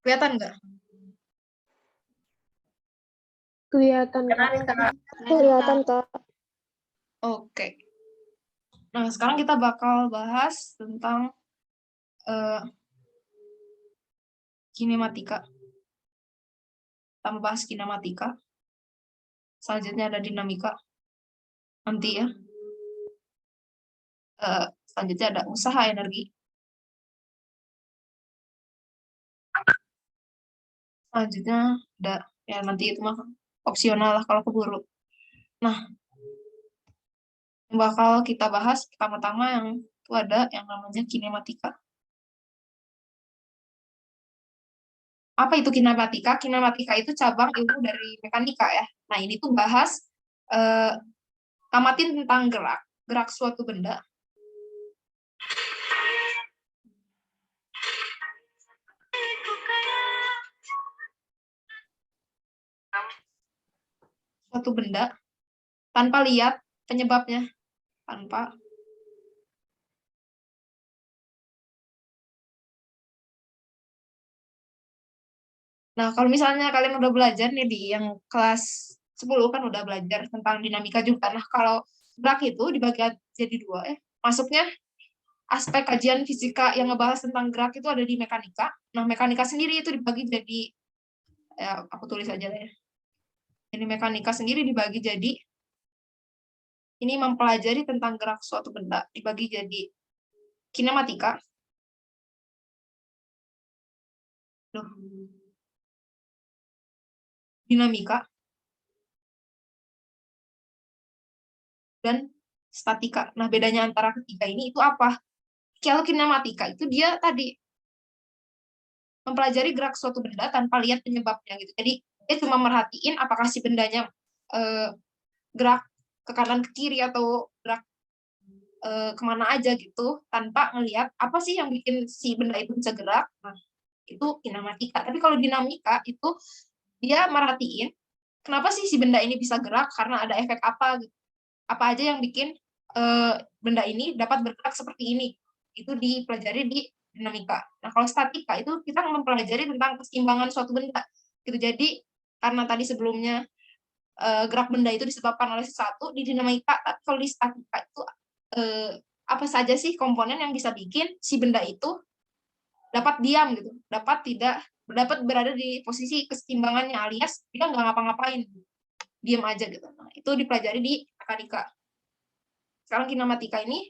Kelihatan nggak? Kelihatan, Kak. Kelihatan, Kak. Oke. Nah, sekarang kita bakal bahas tentang kinematika. Kita bahas kinematika. Selanjutnya ada dinamika. Nanti ya. Selanjutnya ada usaha energi. Selanjutnya ada, ya nanti itu mah opsional lah kalau keburu. Nah, yang bakal kita bahas pertama-tama yang itu ada yang namanya kinematika. Apa itu kinematika? Kinematika itu cabang ilmu dari mekanika ya. Nah, ini tuh bahas tamatin tentang gerak suatu benda. Suatu benda tanpa lihat penyebabnya, tanpa Nah, kalau misalnya kalian udah belajar nih di yang kelas 10 kan udah belajar tentang dinamika juga. Nah, kalau gerak itu dibagi jadi dua ya. Masuknya aspek kajian fisika yang ngebahas tentang gerak itu ada di mekanika. Nah, mekanika sendiri itu dibagi jadi, ya aku tulis aja ya. Ini mekanika sendiri dibagi jadi, ini mempelajari tentang gerak suatu benda, dibagi jadi kinematika. Dinamika, dan statika. Nah, bedanya antara ketiga ini itu apa? Kalau kinematika itu dia tadi mempelajari gerak suatu benda tanpa lihat penyebabnya gitu. Jadi dia cuma merhatiin apakah si bendanya gerak ke kanan ke kiri atau gerak kemana aja gitu tanpa ngelihat apa sih yang bikin si benda itu bisa gerak. Nah, itu kinematika. Tapi kalau dinamika itu dia merhatiin kenapa sih si benda ini bisa gerak, karena ada efek apa gitu. Apa aja yang bikin benda ini dapat bergerak seperti ini. Itu dipelajari di dinamika. Nah, kalau statika itu kita mempelajari tentang keseimbangan suatu benda. Gitu. Jadi karena tadi sebelumnya gerak benda itu disebabkan oleh sesuatu, di dinamika, tapi kalau di statika itu apa saja sih komponen yang bisa bikin si benda itu dapat diam gitu, dapat berada di posisi keseimbangannya, alias dia nggak ngapa-ngapain, diam aja gitu. Nah, itu dipelajari di mekanika. Sekarang kinematika ini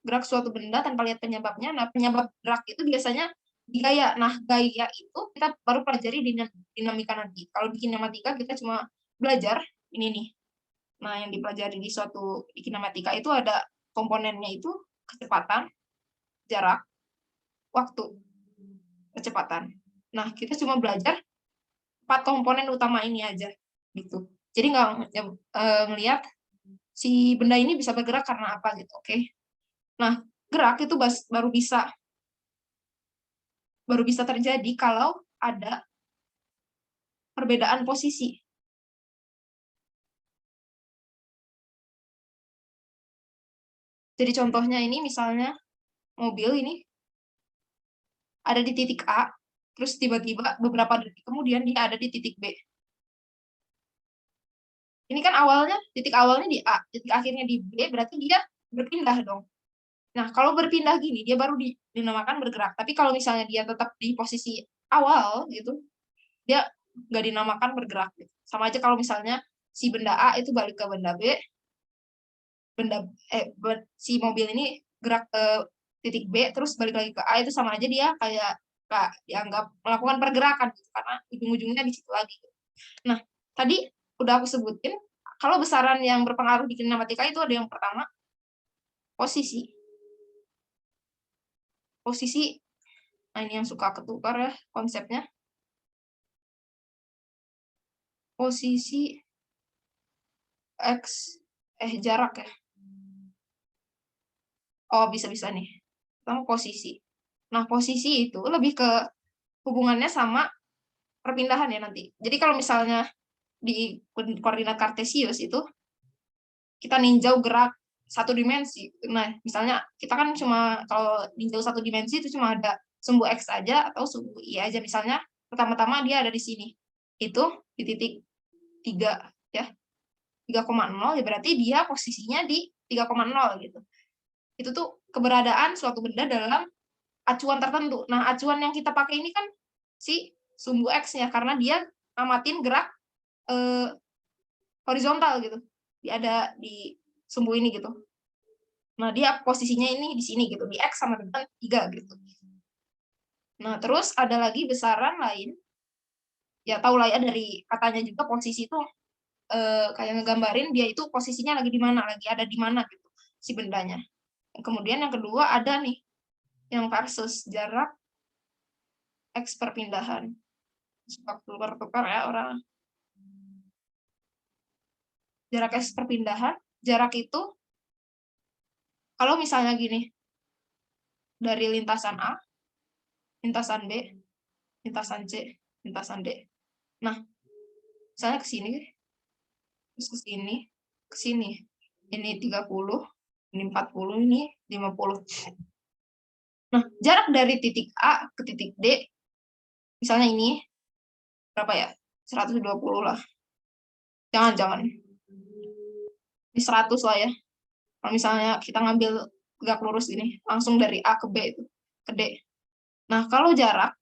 gerak suatu benda tanpa lihat penyebabnya. Nah, penyebab gerak itu biasanya di gaya. Nah, gaya itu kita baru pelajari di dinamika nanti. Kalau di kinematika kita cuma belajar ini nih. Nah, yang dipelajari di kinematika itu ada komponennya itu kecepatan, jarak, waktu, kecepatan. Nah, kita cuma belajar 4 komponen utama ini aja gitu. Jadi nggak ngelihat si benda ini bisa bergerak karena apa gitu, oke? Nah, gerak itu baru bisa terjadi kalau ada perbedaan posisi. Jadi contohnya ini misalnya mobil ini ada di titik A, terus tiba-tiba beberapa detik kemudian dia ada di titik B. Ini kan titik awalnya di A, titik akhirnya di B, berarti dia berpindah dong. Nah, kalau berpindah gini, dia baru dinamakan bergerak. Tapi kalau misalnya dia tetap di posisi awal gitu, dia nggak dinamakan bergerak. Gitu. Sama aja kalau misalnya si benda A itu balik ke benda B, si mobil ini gerak ke titik B terus balik lagi ke A, itu sama aja dia kayak dianggap melakukan pergerakan gitu, karena ujung-ujungnya di situ lagi. Nah, tadi udah aku sebutin kalau besaran yang berpengaruh di kinematika itu ada yang pertama posisi. Nah ini yang suka ketukar ya konsepnya. Posisi jarak ya. Oh, bisa-bisa nih. Pertama posisi. Nah, posisi itu lebih ke hubungannya sama perpindahan ya nanti. Jadi kalau misalnya di koordinat kartesius itu kita ninjau gerak satu dimensi. Nah, misalnya kita kan cuma kalau tinjau satu dimensi itu cuma ada sumbu X aja atau sumbu Y aja. Misalnya pertama-tama dia ada di sini. Itu di titik 3 ya. 3,0 ya berarti dia posisinya di 3,0 gitu. Itu tuh keberadaan suatu benda dalam acuan tertentu. Nah, acuan yang kita pakai ini kan si sumbu X-nya karena dia amatin gerak horizontal gitu. Dia ada di sumbu ini gitu. Nah, dia posisinya ini di sini gitu, di X sama dengan 3 gitu. Nah, terus ada lagi besaran lain. Ya tahu lah ya dari katanya juga posisi itu kayak ngegambarin dia itu posisinya lagi di mana, lagi ada di mana gitu si bendanya. Kemudian yang kedua ada nih yang versus jarak X perpindahan. Waktu bertukar ya orang. Jarak X perpindahan, jarak itu kalau misalnya gini, dari lintasan A, lintasan B, lintasan C, lintasan D. Nah, misalnya ke sini, terus ke sini, ke sini. Ini 30, ini 40, ini 50. Nah, jarak dari titik A ke titik D, misalnya ini, berapa ya? 120 lah. Jangan. Ini 100 lah ya. Kalau misalnya kita ngambil tegak lurus ini, langsung dari A ke B itu, ke D. Nah, kalau jarak,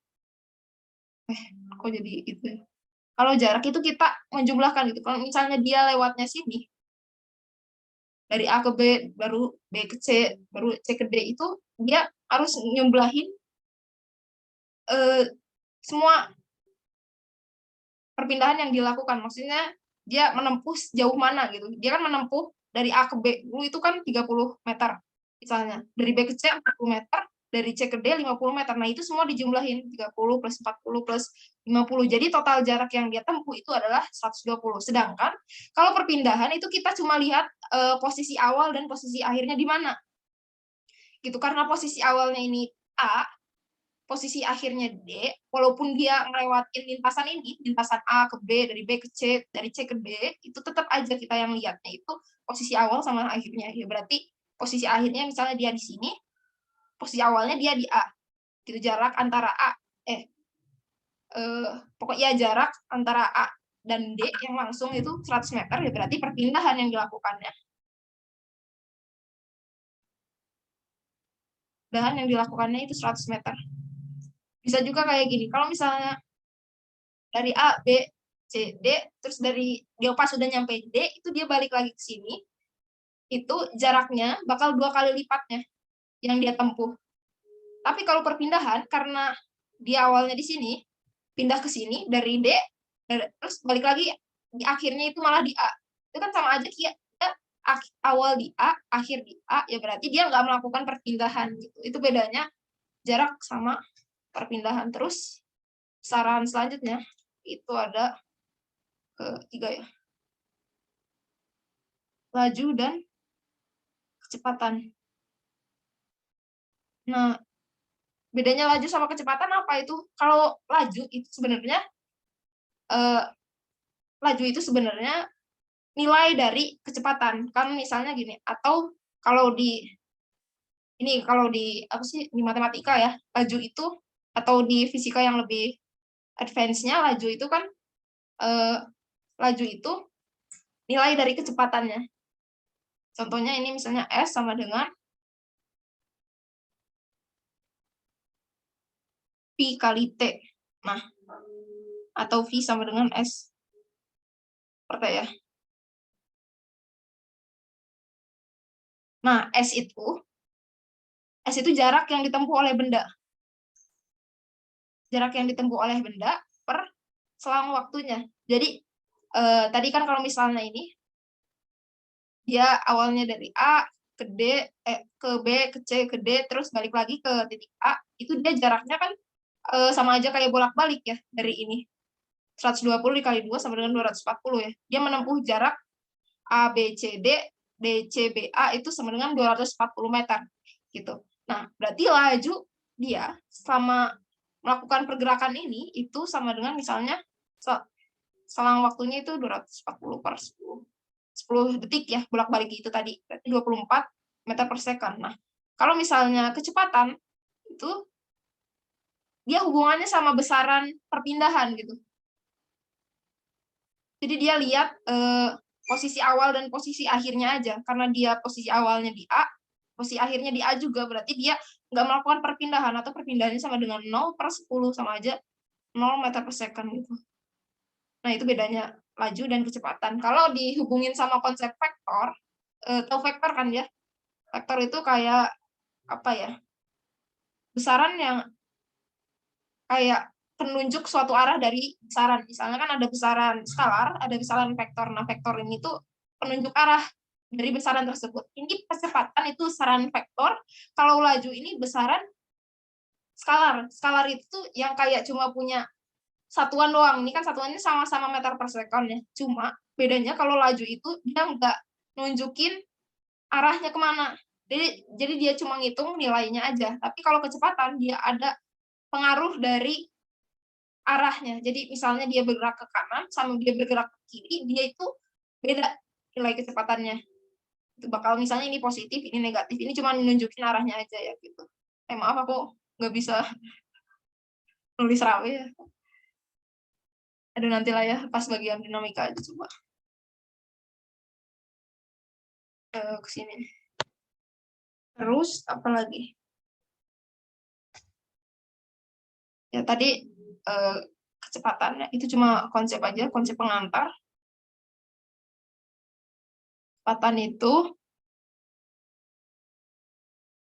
kok jadi itu ya? Kalau jarak itu kita menjumlahkan gitu. Kalau misalnya dia lewatnya sini, dari A ke B, baru B ke C, baru C ke D, itu dia harus nyumblahin semua perpindahan yang dilakukan. Maksudnya dia menempuh sejauh mana gitu. Dia kan menempuh dari A ke B, dulu itu kan 30 meter misalnya. Dari B ke C 40 meter, dari C ke D 50 meter. Nah, itu semua dijumlahin 30 plus 40 plus 50. Jadi total jarak yang dia tempuh itu adalah 120. Sedangkan kalau perpindahan itu kita cuma lihat posisi awal dan posisi akhirnya di mana. Gitu, karena posisi awalnya ini A, posisi akhirnya D, walaupun dia ngelewatin lintasan ini, lintasan A ke B, dari B ke C, dari C ke D, itu tetap aja kita yang lihatnya itu posisi awal sama akhirnya. Ya berarti posisi akhirnya misalnya dia di sini, posisi awalnya dia di A. Gitu, jarak antara A, pokoknya jarak antara A dan D yang langsung itu 100 meter, ya berarti perpindahan yang dilakukannya. Perpindahan yang dilakukannya itu 100 meter. Bisa juga kayak gini, kalau misalnya dari A, B, C, D, terus dari dia pas sudah nyampe D, itu dia balik lagi ke sini, itu jaraknya bakal 2 kali lipatnya yang dia tempuh. Tapi kalau perpindahan, karena dia awalnya di sini, pindah ke sini dari D, terus balik lagi di akhirnya itu malah di A. Itu kan sama aja dia awal di A, akhir di A, ya berarti dia nggak melakukan perpindahan gitu. Itu bedanya jarak sama perpindahan. Terus saran selanjutnya itu ada ketiga ya, laju dan kecepatan. Nah, bedanya laju sama kecepatan apa itu? Kalau laju itu sebenarnya laju itu sebenarnya nilai dari kecepatan. Kan misalnya gini, atau kalau di ini kalau di apa sih di matematika ya, laju itu atau di fisika yang lebih advance-nya, laju itu kan laju itu nilai dari kecepatannya. Contohnya ini misalnya S sama dengan V kali T. Nah, atau V sama dengan S per T ya. Nah, S itu jarak yang ditempuh oleh benda. Jarak yang ditempuh oleh benda per selang waktunya. Jadi, tadi kan kalau misalnya ini, dia awalnya dari A ke D, ke B, ke C, ke D, terus balik lagi ke titik A, itu dia jaraknya kan sama aja kayak bolak-balik ya, dari ini. 120 dikali 2 sama dengan 240 ya. Dia menempuh jarak A, B, C, D, D, C, B, A itu sama dengan 240 meter. Gitu. Nah, berarti laju dia sama melakukan pergerakan ini itu sama dengan misalnya selang waktunya itu 240 per 10. 10 detik ya, bolak-balik itu tadi. Berarti 24 meter per second. Nah, kalau misalnya kecepatan, itu dia hubungannya sama besaran perpindahan gitu. Jadi dia lihat posisi awal dan posisi akhirnya aja. Karena dia posisi awalnya di A, posisi akhirnya di A juga, berarti dia nggak melakukan perpindahan, atau perpindahannya sama dengan 0/10, sama aja 0 meter per second gitu. Nah, itu bedanya laju dan kecepatan. Kalau dihubungin sama konsep vektor, tahu vektor kan ya? Vektor itu kayak apa ya? Besaran yang kayak penunjuk suatu arah dari besaran. Misalnya kan ada besaran skalar, ada besaran vektor. Nah, vektor ini tuh penunjuk arah dari besaran tersebut. Ini kecepatan itu besaran vektor, kalau laju ini besaran skalar. Skalar itu yang kayak cuma punya satuan doang. Ini kan satuannya sama-sama meter per second ya. Cuma bedanya kalau laju itu dia nggak nunjukin arahnya kemana. Jadi dia cuma ngitung nilainya aja. Tapi kalau kecepatan dia ada pengaruh dari arahnya. Jadi misalnya dia bergerak ke kanan sama dia bergerak ke kiri, dia itu beda nilai kecepatannya. Itu bakal misalnya ini positif, ini negatif. Ini cuma nunjukin arahnya aja ya gitu. Maaf aku nggak bisa nulis rapi ya. Ada nanti lah ya pas bagian dinamika aja coba. Ke sini. Terus apa lagi? Ya tadi kecepatannya itu cuma konsep aja, konsep pengantar. Kecepatan itu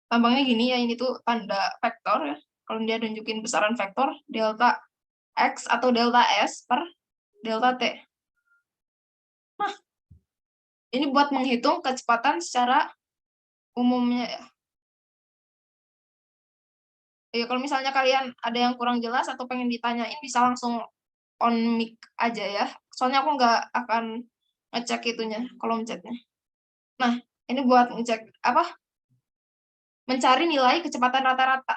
tampangnya gini ya, ini tuh tanda vektor ya. Kalau dia nunjukin besaran vektor delta X atau delta S per delta T. Nah, ini buat menghitung kecepatan secara umumnya ya. Ya, kalau misalnya kalian ada yang kurang jelas atau pengen ditanyain, bisa langsung on mic aja ya. Soalnya aku nggak akan ngecek itunya, kolom chatnya. Nah, ini buat ngecek apa? Mencari nilai kecepatan rata-rata.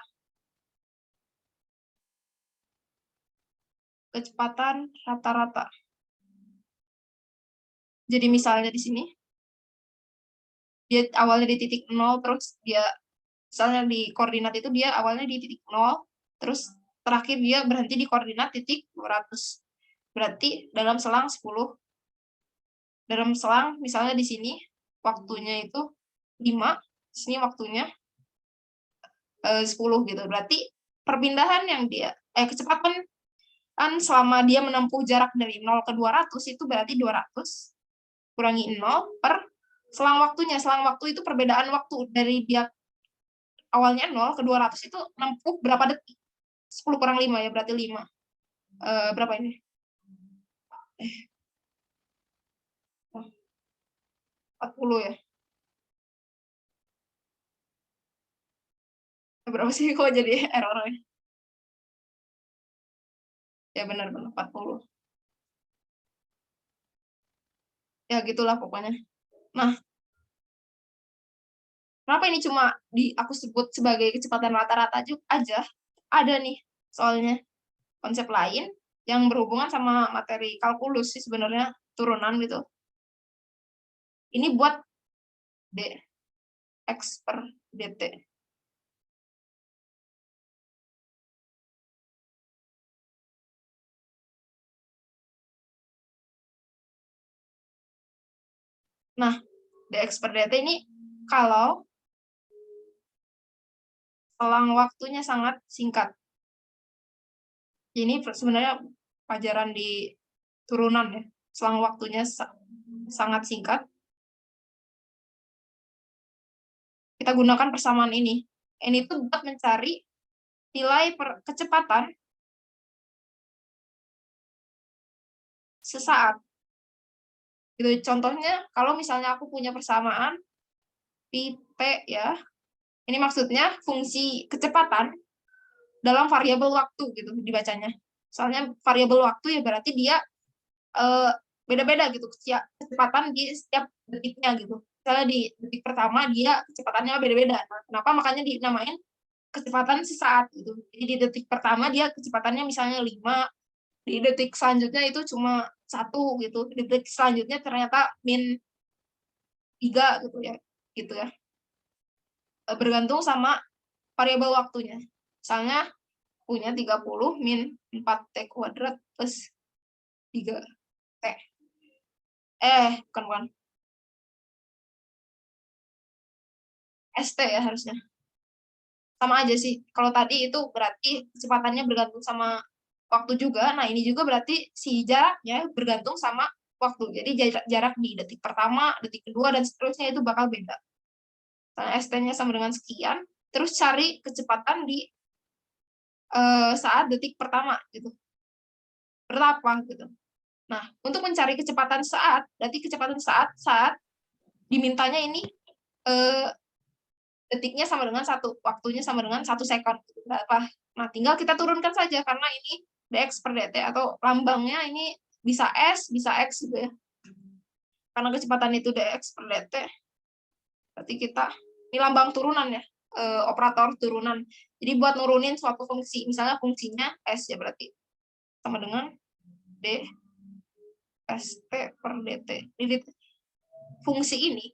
Kecepatan rata-rata. Jadi misalnya di sini, dia awalnya di titik 0, terus dia misalnya di koordinat itu dia awalnya di titik 0, terus terakhir dia berhenti di koordinat titik 200. Berarti dalam selang 10. Dalam selang misalnya di sini waktunya itu 5, di sini waktunya 10 gitu. Berarti perpindahan yang dia kecepatan kan selama dia menempuh jarak dari 0 ke 200 itu berarti 200 kurangi 0 per selang waktunya. Selang waktu itu perbedaan waktu dari dia awalnya 0 ke 200 itu menempuh berapa detik? 10 kurang 5 ya, berarti 5. Berapa ini? 40 ya. Berapa sih kok jadi error-nya? Ya benar-benar 40. Ya gitulah pokoknya. Nah, kenapa ini cuma aku sebut sebagai kecepatan rata-rata aja? Ada nih soalnya konsep lain yang berhubungan sama materi kalkulus sih sebenarnya, turunan gitu. Ini buat dx per dt. Nah, dx per dt ini kalau selang waktunya sangat singkat. Ini sebenarnya pelajaran di turunan ya. Selang waktunya sangat singkat. Kita gunakan persamaan ini. Ini tuh buat mencari nilai kecepatan sesaat. Gitu. Contohnya, kalau misalnya aku punya persamaan pi t ya, ini maksudnya fungsi kecepatan dalam variabel waktu gitu dibacanya. Soalnya variabel waktu ya berarti dia beda-beda gitu kecepatan di setiap detiknya gitu. Misalnya di detik pertama dia kecepatannya beda-beda. Nah, kenapa makanya dinamain kecepatan sesaat gitu. Jadi di detik pertama dia kecepatannya misalnya 5, di detik selanjutnya itu cuma 1 gitu. Di detik selanjutnya ternyata min 3 gitu ya. Gitu ya. Bergantung sama variabel waktunya. Misalnya punya 30 min 4T kuadrat plus 3T. Bukan. ST ya harusnya. Sama aja sih. Kalau tadi itu berarti kecepatannya bergantung sama waktu juga. Nah, ini juga berarti si jaraknya bergantung sama waktu. Jadi jarak di detik pertama, detik kedua, dan seterusnya itu bakal beda. Misalnya ST-nya sama dengan sekian, terus cari kecepatan di saat detik pertama gitu. Berapa gitu. Nah, untuk mencari kecepatan saat, berarti kecepatan saat dimintanya ini detiknya sama dengan 1, waktunya sama dengan 1 second. Berapa? Nah, tinggal kita turunkan saja, karena ini dx per dt, atau lambangnya ini bisa S, bisa X gitu ya. Karena kecepatan itu dx per dt, berarti kita, ini lambang turunan ya, operator turunan. Jadi buat nurunin suatu fungsi, misalnya fungsinya S ya, berarti sama dengan d st per dt. Jadi fungsi ini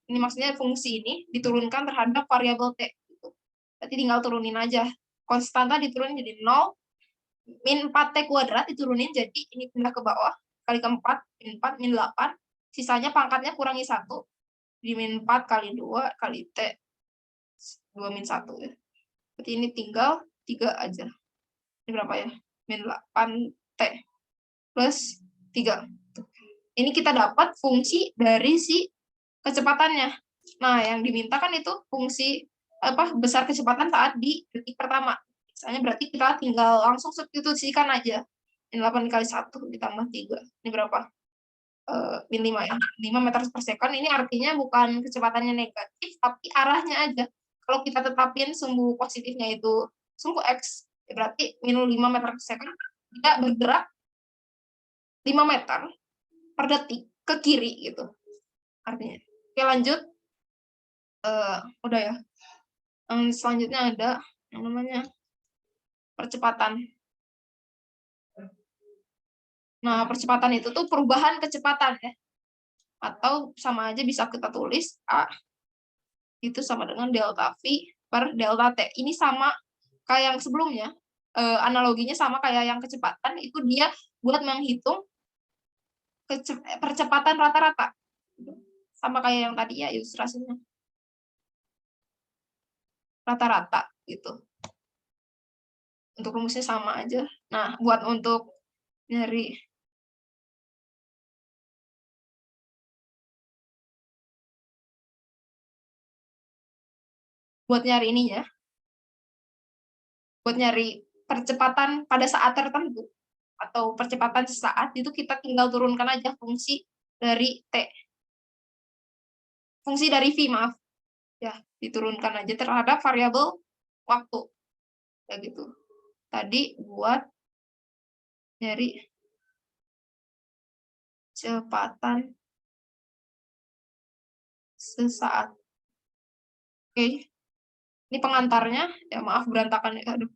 maksudnya fungsi ini diturunkan terhadap variabel t. Gitu. Berarti tinggal turunin aja. Konstanta diturunin jadi 0, min 4t kuadrat diturunin jadi ini pindah ke bawah, kali ke 4, min 4, min 8, sisanya pangkatnya kurangi 1, di min 4 kali 2 kali t, 2 min 1 ya. Berarti ini tinggal 3 aja. Ini berapa ya? Min 8t plus 3. Ini kita dapat fungsi dari si kecepatannya. Nah, yang diminta kan itu fungsi besar kecepatan saat di detik pertama. Misalnya berarti kita tinggal langsung substitusikan aja. Ini 8 kali 1 ditambah 3. Ini berapa? Min 5 ya. 5 meter per second. Ini artinya bukan kecepatannya negatif, tapi arahnya aja. Kalau kita tetapin sumbu positifnya itu sumbu X, ya berarti minus 5 meter per second. Kita bergerak 5 meter per detik ke kiri gitu. Artinya. Oke, lanjut. Udah ya. Yang selanjutnya ada yang namanya percepatan. Nah, percepatan itu tuh perubahan kecepatan ya. Atau sama aja bisa kita tulis A itu sama dengan delta V per delta T. Ini sama kayak yang sebelumnya. Analoginya sama kayak yang kecepatan, itu dia buat menghitung percepatan rata-rata. Sama kayak yang tadi ya ilustrasinya. Rata-rata gitu. Untuk rumusnya sama aja. Nah, buat untuk nyari ininya, buat nyari percepatan pada saat tertentu atau percepatan sesaat, itu kita tinggal turunkan aja fungsi dari T. Fungsi dari V, maaf. Ya, diturunkan aja terhadap variabel waktu. Kayak gitu. Tadi buat nyari kecepatan sesaat. Oke. Ini pengantarnya, ya maaf berantakan ya. Aduh.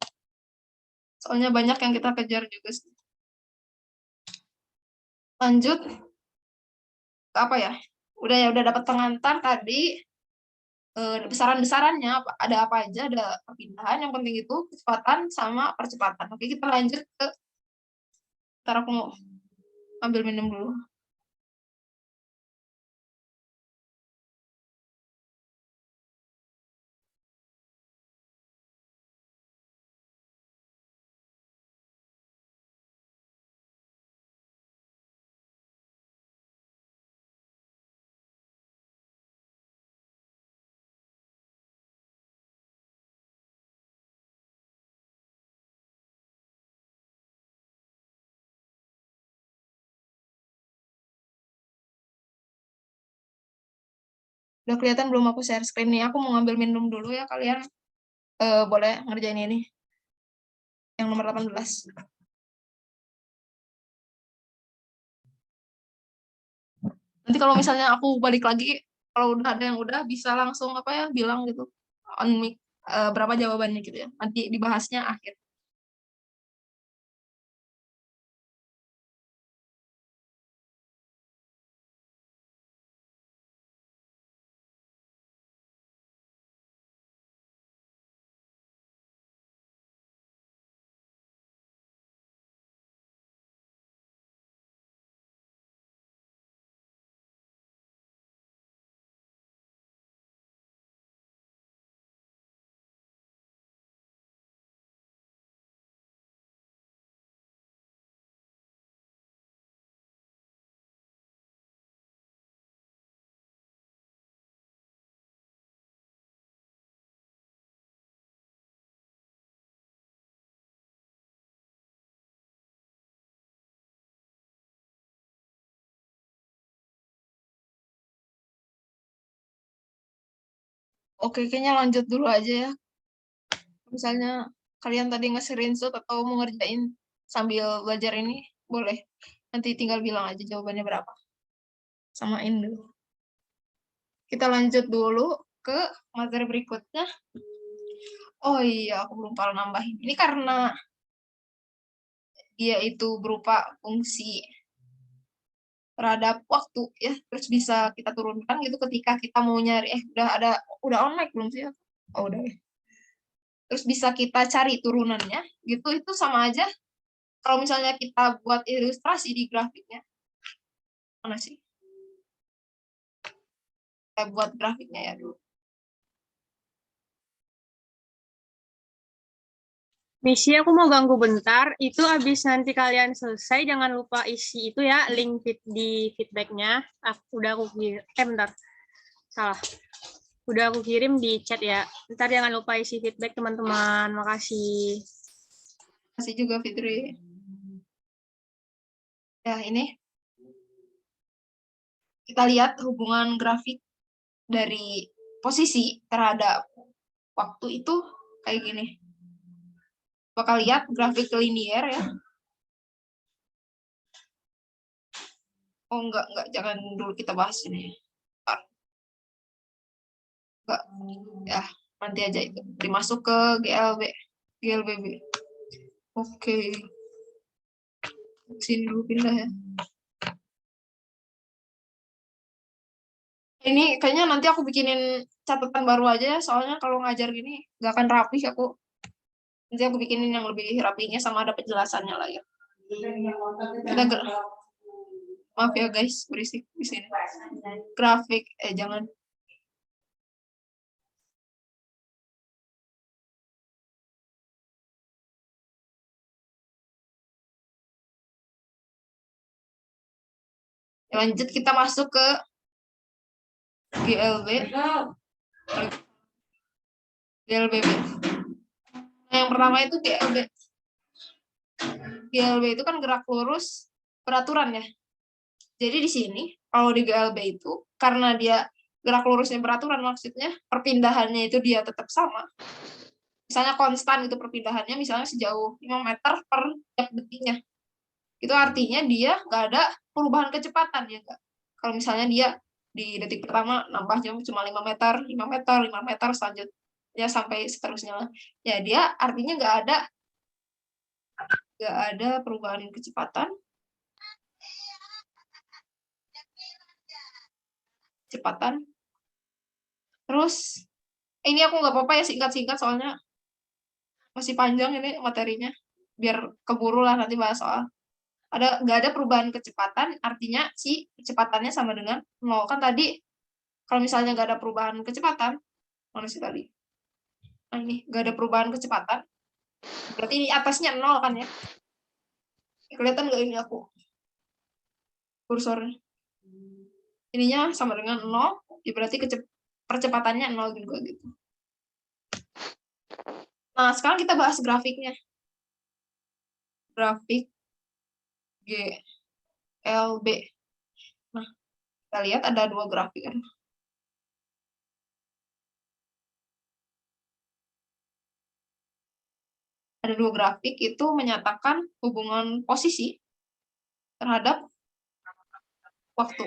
Soalnya banyak yang kita kejar juga. Lanjut ke apa ya? Udah dapat pengantar tadi. Besaran-besarannya ada apa aja, ada perpindahan, yang penting itu kecepatan sama percepatan. Oke, kita lanjut ke, ntar aku mau ambil minum dulu. Udah kelihatan belum aku share screen nih? Aku mau ngambil minum dulu ya, kalian boleh ngerjain ini. Yang nomor 18. Nanti kalau misalnya aku balik lagi, kalau udah ada yang udah, bisa langsung bilang gitu. On mic, berapa jawabannya gitu ya. Nanti dibahasnya akhir. Oke, kayaknya lanjut dulu aja ya. Misalnya kalian tadi nge-screenshot atau mau ngerjain sambil belajar ini, boleh. Nanti tinggal bilang aja jawabannya berapa. Samain dulu. Kita lanjut dulu ke materi berikutnya. Oh iya, aku belum pernah nambahin. Ini karena dia itu berupa fungsi terhadap waktu ya, terus bisa kita turunkan gitu ketika kita mau nyari udah online belum sih? Oh udah ya. Terus bisa kita cari turunannya gitu, itu sama aja kalau misalnya kita buat ilustrasi di grafiknya. Mana sih? Kita buat grafiknya ya dulu. Misi, aku mau ganggu bentar. Itu abis nanti kalian selesai, jangan lupa isi itu ya, link di feedbacknya. Udah aku kirim. Bentar. Salah. Udah aku kirim di chat ya. Ntar jangan lupa isi feedback, teman-teman. Makasih. Masih juga Fitri. Ya, ini kita lihat hubungan grafik dari posisi terhadap waktu itu kayak gini. Bakal lihat grafik linier ya. Oh enggak, jangan dulu kita bahas ini. Enggak, ya nanti aja itu. Dimasuk ke GLBB. Oke. Sini dulu pindah ya. Ini kayaknya nanti aku bikinin catatan baru aja ya, soalnya kalau ngajar gini nggak akan rapi aku. Nanti aku bikinin yang lebih rapinya sama ada penjelasannya lah ya. Kita maaf ya guys, berisik di sini. Grafik, jangan. Lanjut kita masuk ke GLB. GLBB. Nah, yang pertama itu GLB. GLB itu kan gerak lurus peraturan ya. Jadi di sini kalau di GLB itu karena dia gerak lurusnya beraturan, maksudnya perpindahannya itu dia tetap sama. Misalnya konstan itu perpindahannya, misalnya sejauh 5 meter per tiap detiknya. Itu artinya dia nggak ada perubahan kecepatan ya Kak. Kalau misalnya dia di detik pertama nambahnya cuma 5 meter, 5 meter, 5 meter selanjutnya sampai seterusnya. Ya dia artinya nggak ada perubahan kecepatan. Terus ini aku nggak apa-apa ya singkat-singkat soalnya masih panjang ini materinya. Biar keburu lah nanti bahas soal. Nggak ada perubahan kecepatan, artinya si kecepatannya sama dengan 0. Kan tadi kalau misalnya nggak ada perubahan kecepatan, mana sih tadi? Nah ini nggak ada perubahan kecepatan, berarti ini atasnya 0 kan ya? Kelihatan nggak ini aku kursornya? Ininya sama dengan 0, ya berarti percepatannya 0 juga gitu. Nah sekarang kita bahas grafiknya. Grafik GLB. Nah kita lihat ada dua grafik kan. Ada dua grafik itu menyatakan hubungan posisi terhadap waktu.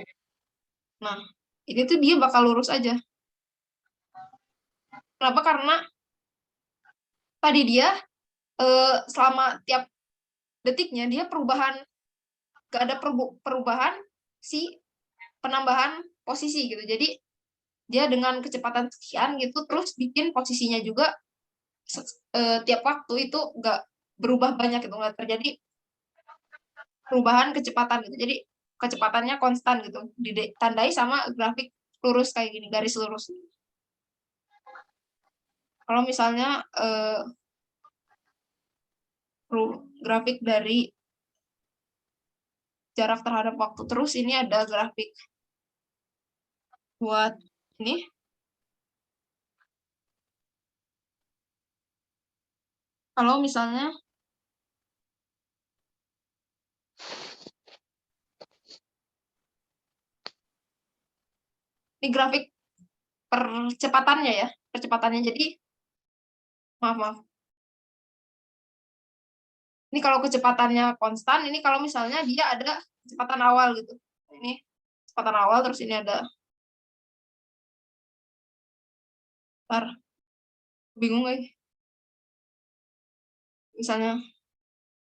Nah, ini tuh dia bakal lurus aja. Kenapa? Karena tadi dia selama tiap detiknya dia gak ada perubahan si penambahan posisi gitu. Jadi dia dengan kecepatan sekian gitu terus bikin posisinya juga tiap waktu itu nggak berubah banyak gitu, nggak terjadi perubahan kecepatan gitu. Jadi kecepatannya konstan gitu, ditandai sama grafik lurus kayak gini, garis lurus. Kalau misalnya grafik dari jarak terhadap waktu, terus ini ada grafik buat ini. Kalau misalnya ini grafik percepatannya ya, percepatannya. Jadi maaf. Ini kalau kecepatannya konstan, ini kalau misalnya dia ada kecepatan awal gitu. Ini kecepatan awal, terus ini ada, bingung guys. Misalnya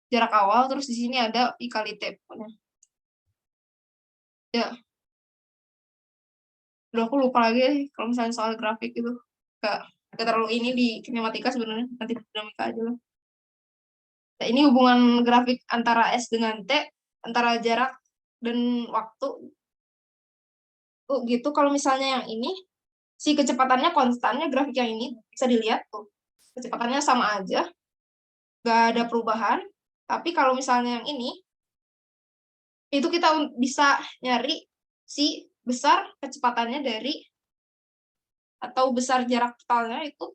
jarak awal, terus di sini ada I kali T. Pokoknya. Ya, udah aku lupa lagi kalau misalnya soal grafik itu. Gak terlalu ini di kinematika sebenarnya, nanti dinamika aja lah. Nah, ini hubungan grafik antara S dengan T, antara jarak dan waktu. Gitu, kalau misalnya yang ini, si kecepatannya konstannya, grafik yang ini bisa dilihat tuh. Kecepatannya sama aja, nggak ada perubahan. Tapi kalau misalnya yang ini, itu kita bisa nyari si besar kecepatannya dari, atau besar jarak totalnya itu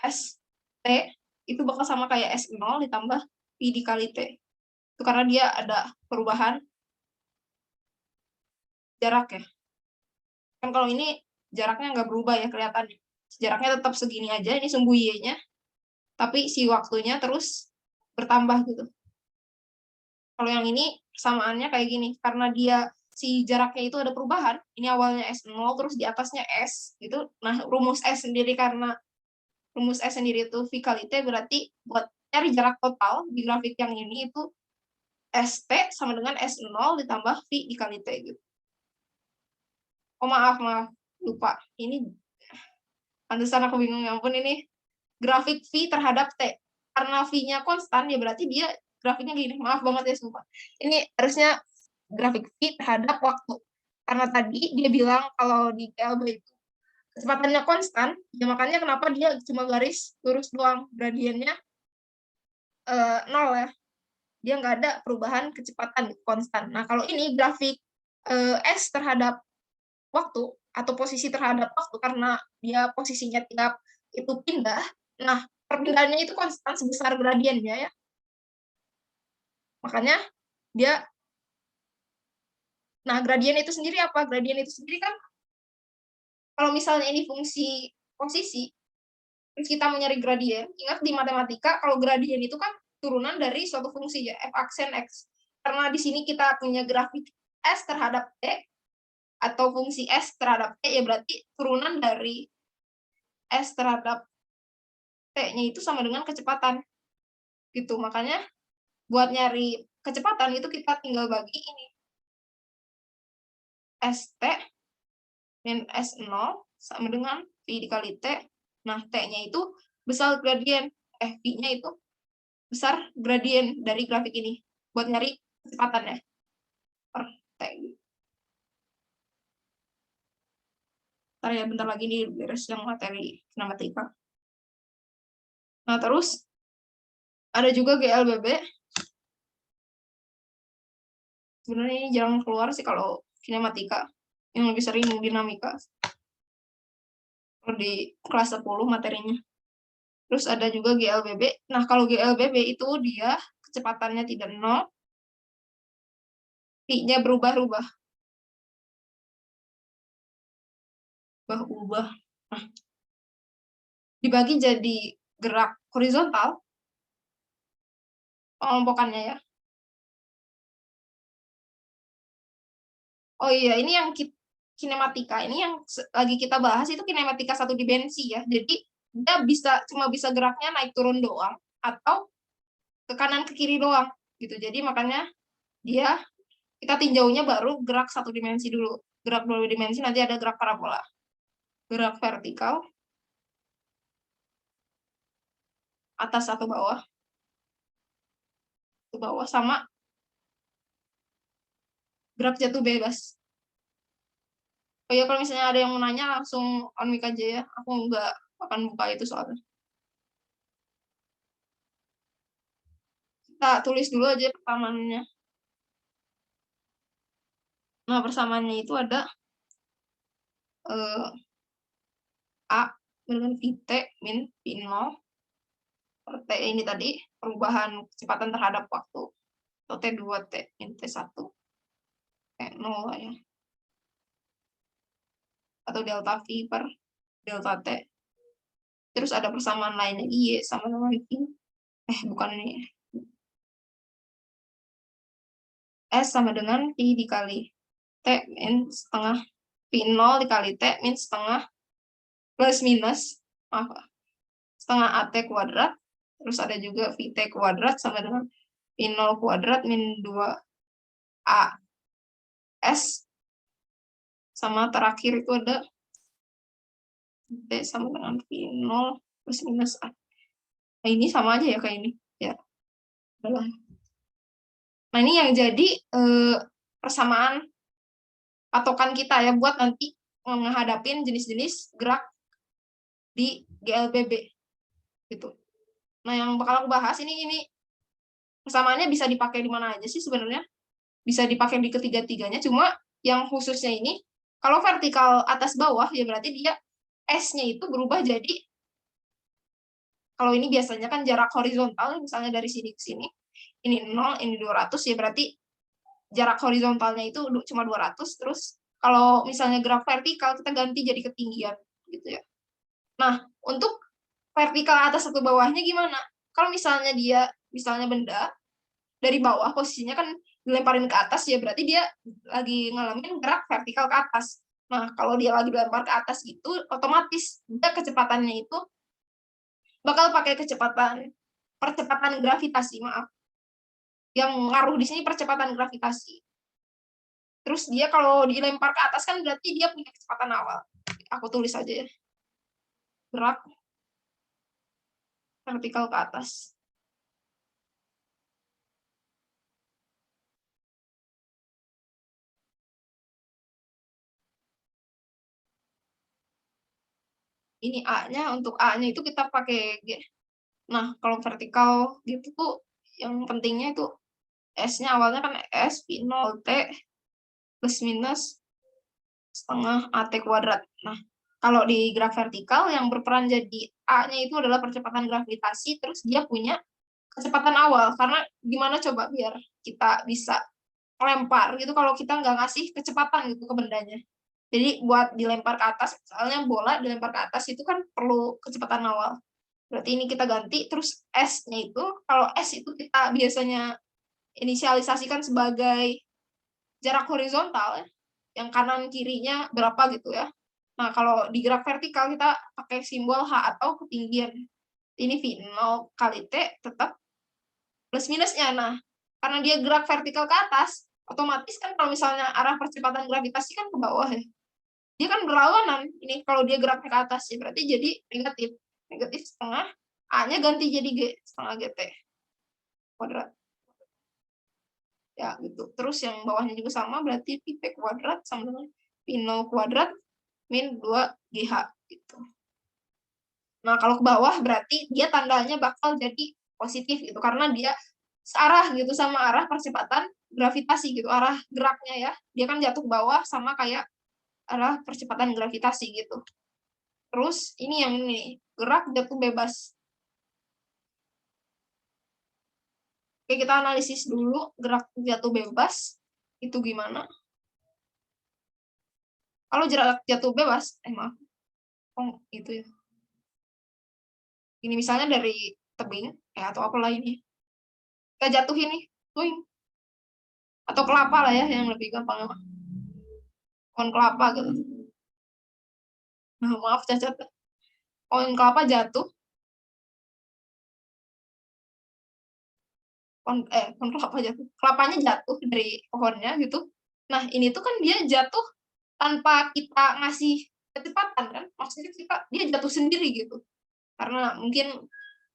S, T, itu bakal sama kayak S0 ditambah Pi dikali T. Itu karena dia ada perubahan jarak ya. Kan kalau ini jaraknya nggak berubah ya kelihatannya. Jaraknya tetap segini aja, ini sumbu Y-nya. Tapi si waktunya terus bertambah gitu. Kalau yang ini persamaannya kayak gini, karena dia si jaraknya itu ada perubahan, ini awalnya S0 terus di atasnya S gitu. Nah, rumus S sendiri, karena rumus S sendiri itu V kali T, berarti buat cari jarak total di grafik yang ini itu ST sama dengan S0 ditambah V dikali T gitu. Oh maaf, lupa. Ini pantesan aku bingung, ya ampun, ini grafik V terhadap T. Karena V-nya konstan, ya berarti dia grafiknya gini. Maaf banget ya, sumpah. Ini harusnya grafik V terhadap waktu. Karena tadi dia bilang kalau di GLB itu kecepatannya konstan, ya makanya kenapa dia cuma garis lurus doang. Gradiennya 0 ya. Dia nggak ada perubahan kecepatan konstan. Nah, kalau ini grafik S terhadap waktu, atau posisi terhadap waktu, karena dia posisinya tiap itu pindah, nah perpindahannya itu konstan sebesar gradiennya ya. Makanya dia, nah gradien itu sendiri apa? Gradien itu sendiri kan, kalau misalnya ini fungsi posisi, terus kita mau nyari gradien, ingat di matematika kalau gradien itu kan turunan dari suatu fungsi ya, f aksen x. Karena di sini kita punya grafik S terhadap T, atau fungsi S terhadap T, ya berarti turunan dari S terhadap T-nya itu sama dengan kecepatan. Gitu, makanya buat nyari kecepatan itu kita tinggal bagi ini. ST min S0 sama dengan V dikali T. Nah, T-nya itu besar gradien. V-nya itu besar gradien dari grafik ini. Buat nyari kecepatannya per T. Ntar ya, bentar lagi nih beres yang materi kinematika. Nah, terus ada juga GLBB. Sebenarnya ini jarang keluar sih kalau kinematika. Yang lebih sering dinamika. Kalau di kelas 10 materinya. Terus ada juga GLBB. Nah, kalau GLBB itu dia kecepatannya tidak 0, V-nya berubah-ubah. Nah, dibagi jadi gerak horizontal, pengelompokannya ya. Oh iya, ini yang kinematika. Ini yang lagi kita bahas itu kinematika satu dimensi ya. Jadi dia cuma bisa geraknya naik turun doang, atau ke kanan ke kiri doang gitu. Jadi makanya kita tinjaunya baru gerak satu dimensi dulu. Gerak dua dimensi nanti ada gerak parabola. Gerak vertikal, atas atau bawah. Ke bawah, sama gerak jatuh bebas. Oh ya, kalau misalnya ada yang mau nanya langsung on mic aja ya. Aku nggak akan buka itu soalnya. Kita tulis dulu aja persamaannya. Nah, persamaannya itu ada A dengan VT min V0 per T ini tadi, perubahan kecepatan terhadap waktu. Atau T2 T min T1. T0 lah ya. Atau delta V per delta T. Terus ada persamaan lainnya Y sama dengan V. Bukan ini. S sama dengan P dikali T min setengah P0 dikali T min setengah plus minus setengah AT kuadrat. Terus ada juga VT kuadrat sama dengan P0 kuadrat min 2AS. Sama terakhir itu ada T sama dengan P0 plus minus A. Nah, ini sama aja ya kayak ini. Ya. Nah, ini yang jadi persamaan patokan kita ya buat nanti menghadapin jenis-jenis gerak di GLBB gitu. Nah, yang bakal aku bahas ini persamaannya bisa dipakai di mana aja sih sebenarnya? Bisa dipakai di ketiga-tiganya, cuma yang khususnya ini kalau vertikal atas bawah ya berarti dia S-nya itu berubah jadi, kalau ini biasanya kan jarak horizontal misalnya dari sini ke sini. Ini 0, ini 200 ya berarti jarak horizontalnya itu cuma 200. Terus kalau misalnya gerak vertikal kita ganti jadi ketinggian gitu ya. Nah, untuk vertikal atas atau bawahnya gimana? Kalau misalnya benda dari bawah posisinya kan dilemparin ke atas ya berarti dia lagi ngalamin gerak vertikal ke atas. Nah, kalau dia lagi dilempar ke atas gitu, otomatis dia kecepatannya itu bakal pakai percepatan gravitasi, maaf. Yang ngaruh di sini percepatan gravitasi. Terus dia kalau dilempar ke atas kan berarti dia punya kecepatan awal. Aku tulis aja ya. Gerak vertikal ke atas. Ini A-nya, untuk A-nya itu kita pakai G. Nah, kalau vertikal gitu tuh yang pentingnya itu S-nya awalnya kan S P0T plus minus setengah AT kuadrat. Nah, kalau di gerak vertikal yang berperan jadi A-nya itu adalah percepatan gravitasi, terus dia punya kecepatan awal. Karena gimana coba biar kita bisa melempar gitu kalau kita nggak ngasih kecepatan gitu ke bendanya. Jadi buat dilempar ke atas, misalnya bola dilempar ke atas itu kan perlu kecepatan awal. Berarti ini kita ganti, terus S-nya itu, kalau S itu kita biasanya inisialisasikan sebagai jarak horizontal, ya, yang kanan kirinya berapa gitu ya. Nah, kalau di gerak vertikal kita pakai simbol H atau ketinggian. Ini V0 kali T tetap plus minusnya. Nah, karena dia gerak vertikal ke atas, otomatis kan kalau misalnya arah percepatan gravitasi kan ke bawah ya. Dia kan berlawanan. Ini kalau dia geraknya ke atas ya berarti jadi negatif. Negatif setengah, A-nya ganti jadi G, setengah GT kuadrat. Ya, gitu. Terus yang bawahnya juga sama, berarti pi P kuadrat sama dengan P0 kuadrat min 2GH. Gitu. Nah, kalau ke bawah berarti dia tandanya bakal jadi positif gitu, karena dia searah gitu sama arah percepatan gravitasi gitu, arah geraknya ya. Dia kan jatuh ke bawah sama kayak arah percepatan gravitasi gitu. Terus ini yang ini, gerak jatuh bebas. Oke, kita analisis dulu gerak jatuh bebas itu gimana. Kalau gerak jatuh bebas, maaf, itu ya. Ini misalnya dari tebing, atau apalah ini. Kita jatuh ini, atau kelapa lah ya, yang lebih gampang. Pohon kelapa gitu. Maaf, cacat. Pohon kelapa jatuh. Pohon kelapa jatuh. Kelapanya jatuh dari pohonnya gitu. Nah, ini tuh kan dia jatuh tanpa kita ngasih kecepatan kan, maksudnya dia jatuh sendiri gitu, karena mungkin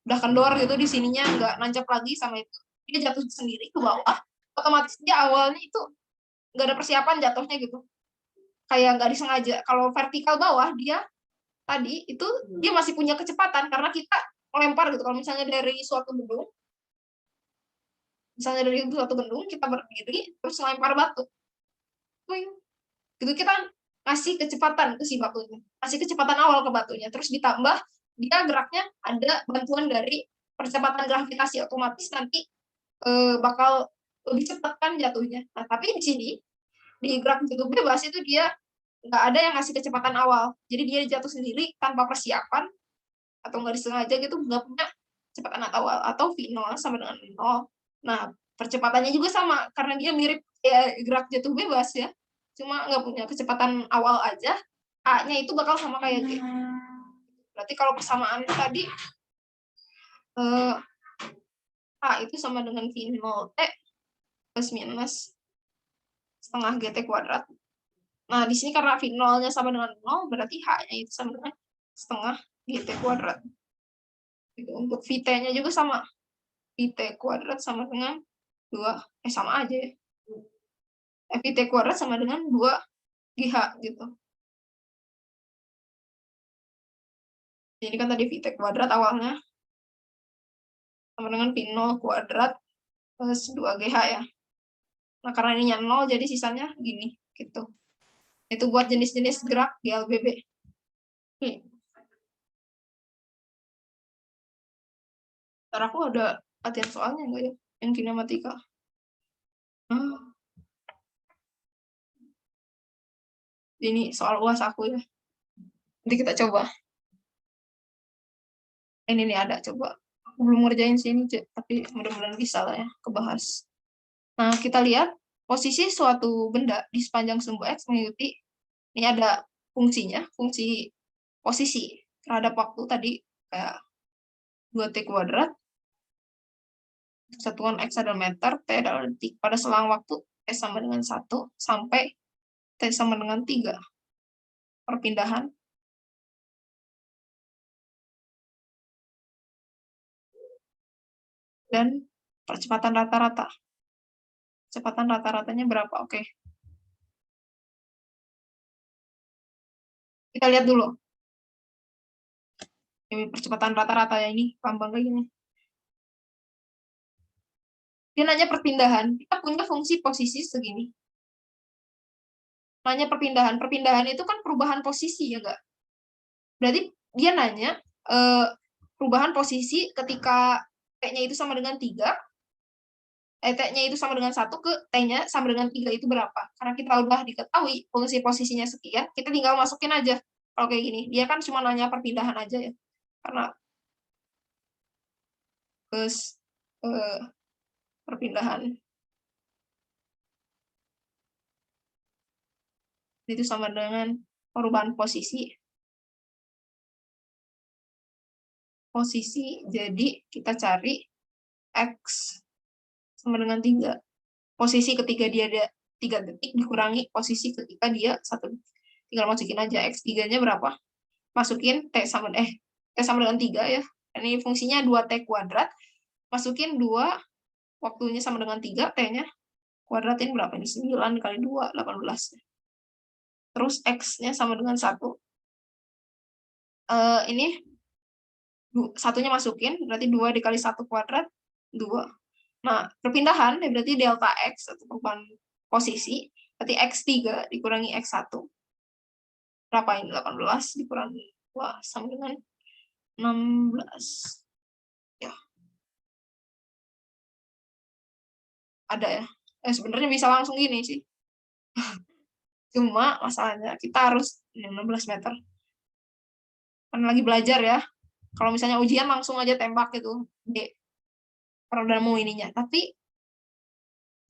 udah kendor gitu di sininya, nggak nancap lagi sama itu, dia jatuh sendiri ke bawah, otomatis dia awalnya itu nggak ada persiapan jatuhnya gitu, kayak nggak disengaja. Kalau vertikal bawah dia tadi itu dia masih punya kecepatan karena kita melempar gitu. Kalau misalnya dari suatu gedung, kita berdiri terus melempar batu, gitu kita ngasih kecepatan ke si batunya, ngasih kecepatan awal ke batunya, terus ditambah dia geraknya ada bantuan dari percepatan gravitasi, otomatis nanti bakal lebih cepat kan jatuhnya. Nah, tapi di sini di gerak jatuh bebas itu dia nggak ada yang ngasih kecepatan awal. Jadi dia jatuh sendiri tanpa persiapan atau nggak disengaja gitu, nggak punya kecepatan awal, atau V0 sama dengan 0. Nah, percepatannya juga sama karena dia mirip kayak gerak jatuh bebas ya, cuma nggak punya kecepatan awal aja. A-nya itu bakal sama kayak G. Berarti kalau persamaan tadi A itu sama dengan V0T plus minus setengah GT kuadrat. Nah, di sini karena V0-nya sama dengan 0, berarti H-nya itu sama dengan setengah GT kuadrat. Untuk VT-nya juga sama. VT kuadrat sama dengan 2, sama aja ya. VT kuadrat sama dengan 2 GH gitu. Jadi kan tadi VT kuadrat awalnya sama dengan V0 kuadrat plus 2 GH ya. Nah, karena ininya 0, jadi sisanya gini gitu. Itu buat jenis-jenis gerak GLBB. Ntar aku ada latihan soalnya enggak ya? Yang kinematika. Ini soal UAS aku ya. Nanti kita coba. Ini nih ada, coba. Aku belum ngerjain sih ini, tapi mudah-mudahan bisa lah ya, kebahas. Nah, kita lihat posisi suatu benda di sepanjang sumbu X mengikuti, ini ada fungsinya, fungsi posisi terhadap waktu tadi, kayak 2T kuadrat, satuan X adalah meter, T adalah detik. Pada selang waktu, T sama dengan 1, sampai T sama dengan 3. Perpindahan dan percepatan rata-rata. Kecepatan rata-ratanya berapa? Oke. Kita lihat dulu. Ini percepatan rata-rata ya, ini gampang kayak gini. Dia nanya perpindahan. Kita punya fungsi posisi segini. Nanya perpindahan. Perpindahan itu kan perubahan posisi ya, enggak? Berarti dia nanya perubahan posisi ketika T-nya itu sama dengan 3, T-nya itu sama dengan 1 ke T-nya sama dengan 3 itu berapa? Karena kita udah diketahui fungsi posisinya sekian, kita tinggal masukin aja. Kalau kayak gini, dia kan cuma nanya perpindahan aja ya. Karena terus perpindahan itu sama dengan perubahan posisi. Jadi kita cari X sama dengan 3. Posisi ketika dia ada 3 detik dikurangi posisi ketika dia 1 detik. Tinggal masukin aja X3-nya berapa. Masukin T sama dengan 3 ya. Ini fungsinya 2T kuadrat. Masukin 2, waktunya sama dengan 3, T-nya kuadratin berapa ini? 9 kali 2, 18. Terus X-nya sama dengan 1. Ini satunya masukin, berarti 2 dikali 1 kuadrat, 2. Nah, perpindahan, berarti delta X, atau perubahan posisi, berarti X3 dikurangi X1. Berapa ini? 18 dikurangi 2, sama dengan 16. Ya. Ada ya? Sebenarnya bisa langsung gini sih. Cuma masalahnya kita harus 16 meter. Kan lagi belajar ya. Kalau misalnya ujian langsung aja tembak gitu di programmu ininya. Tapi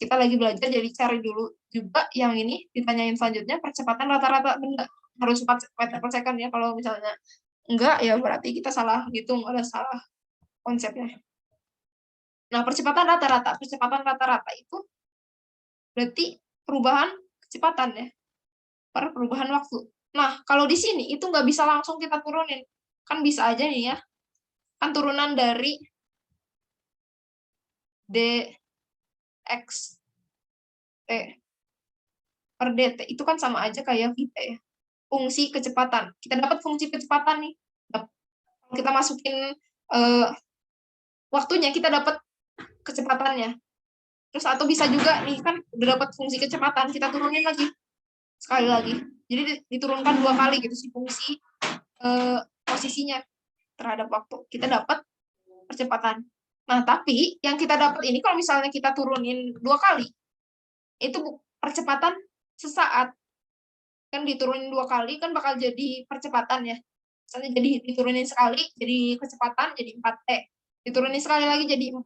kita lagi belajar, jadi cari dulu juga yang ini ditanyain selanjutnya, percepatan rata-rata benda harus 4 meter per second ya. Kalau misalnya enggak ya berarti kita salah hitung, ada salah konsepnya. Nah, percepatan rata-rata itu berarti perubahan kecepatan ya per perubahan waktu. Nah, kalau di sini itu nggak bisa langsung kita turunin, kan bisa aja nih ya, kan turunan dari dx t per dt itu kan sama aja kayak VT ya, fungsi kecepatan. Kita dapat fungsi kecepatan nih, kita masukin waktunya, kita dapat kecepatannya. Terus atau bisa juga nih, kan udah dapat fungsi kecepatan, kita turunin lagi sekali lagi, jadi diturunkan 2 kali gitu sih fungsi posisinya terhadap waktu, kita dapat percepatan. Nah, tapi yang kita dapat ini kalau misalnya kita turunin 2 kali, itu percepatan sesaat. kan diturunin 2 kali kan bakal jadi percepatan ya. Misalnya jadi diturunin sekali jadi kecepatan jadi 4T. Diturunin sekali lagi jadi 4.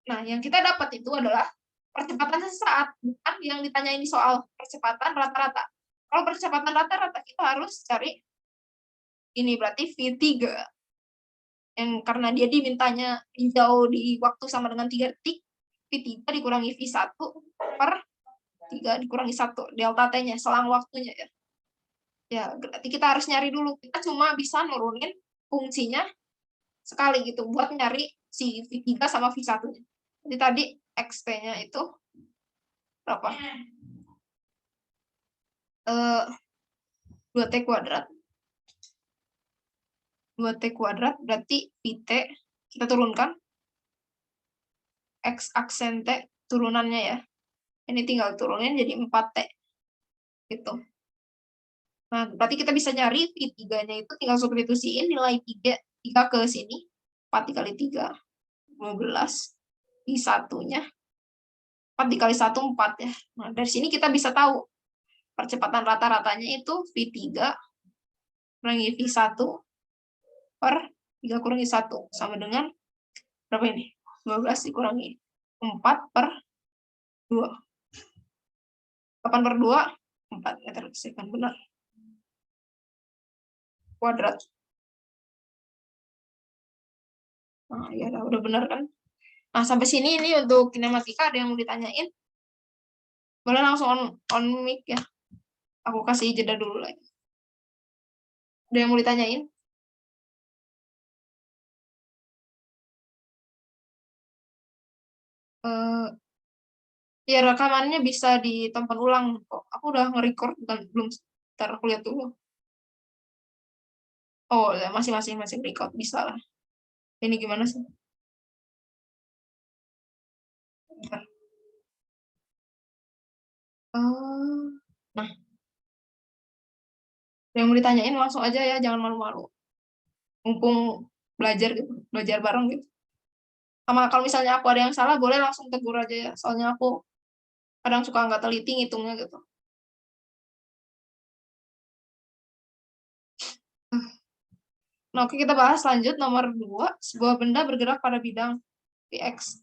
Nah, yang kita dapat itu adalah percepatan sesaat, bukan yang ditanyain di soal percepatan rata-rata. Kalau percepatan rata-rata kita harus cari ini berarti V3. Yang karena dia dimintanya tinjau di waktu sama dengan 3 detik, V3 dikurangi V1 per 3 dikurangi 1, delta T-nya, selang waktunya ya. Ya, berarti kita harus nyari dulu. Kita cuma bisa nurunin fungsinya sekali gitu, buat nyari si V3 sama V1-nya. Jadi tadi XT-nya itu berapa? 2T kuadrat. 2T kuadrat berarti VT, kita turunkan. X aksen T turunannya ya. Ini tinggal turunin jadi 4T. Gitu. Nah, berarti kita bisa nyari V3-nya itu tinggal substitusiin nilai 3 ke sini. 4 dikali 3, 12. V1-nya 4 dikali 1, 4 ya. Nah, dari sini kita bisa tahu percepatan rata-ratanya itu V3 kurangi V1 per 3 kurangi 1 sama dengan berapa ini? 12 dikurangi 4 per 2. 8 per 2, 4 meter per second, benar. Kuadrat. Nah, ya udah benar kan? Nah, sampai sini ini untuk kinematika ada yang mau ditanyain? Boleh langsung on mic ya. Aku kasih jeda dulu lagi. Ada yang mau ditanyain? Ya rekamannya bisa ditonton ulang kok. Aku udah nge-record dan belum, ntar aku lihat dulu. Oh, ya, masih record, bisa lah. Ini gimana sih? Bentar. Nah, yang mau ditanyain langsung aja ya, jangan malu-malu. Mumpung belajar gitu, belajar bareng gitu. Sama kalau misalnya aku ada yang salah, boleh langsung tegur aja ya. Soalnya aku kadang suka nggak teliti ngitungnya gitu. Nah, oke, kita bahas lanjut nomor 2. Sebuah benda bergerak pada bidang Px.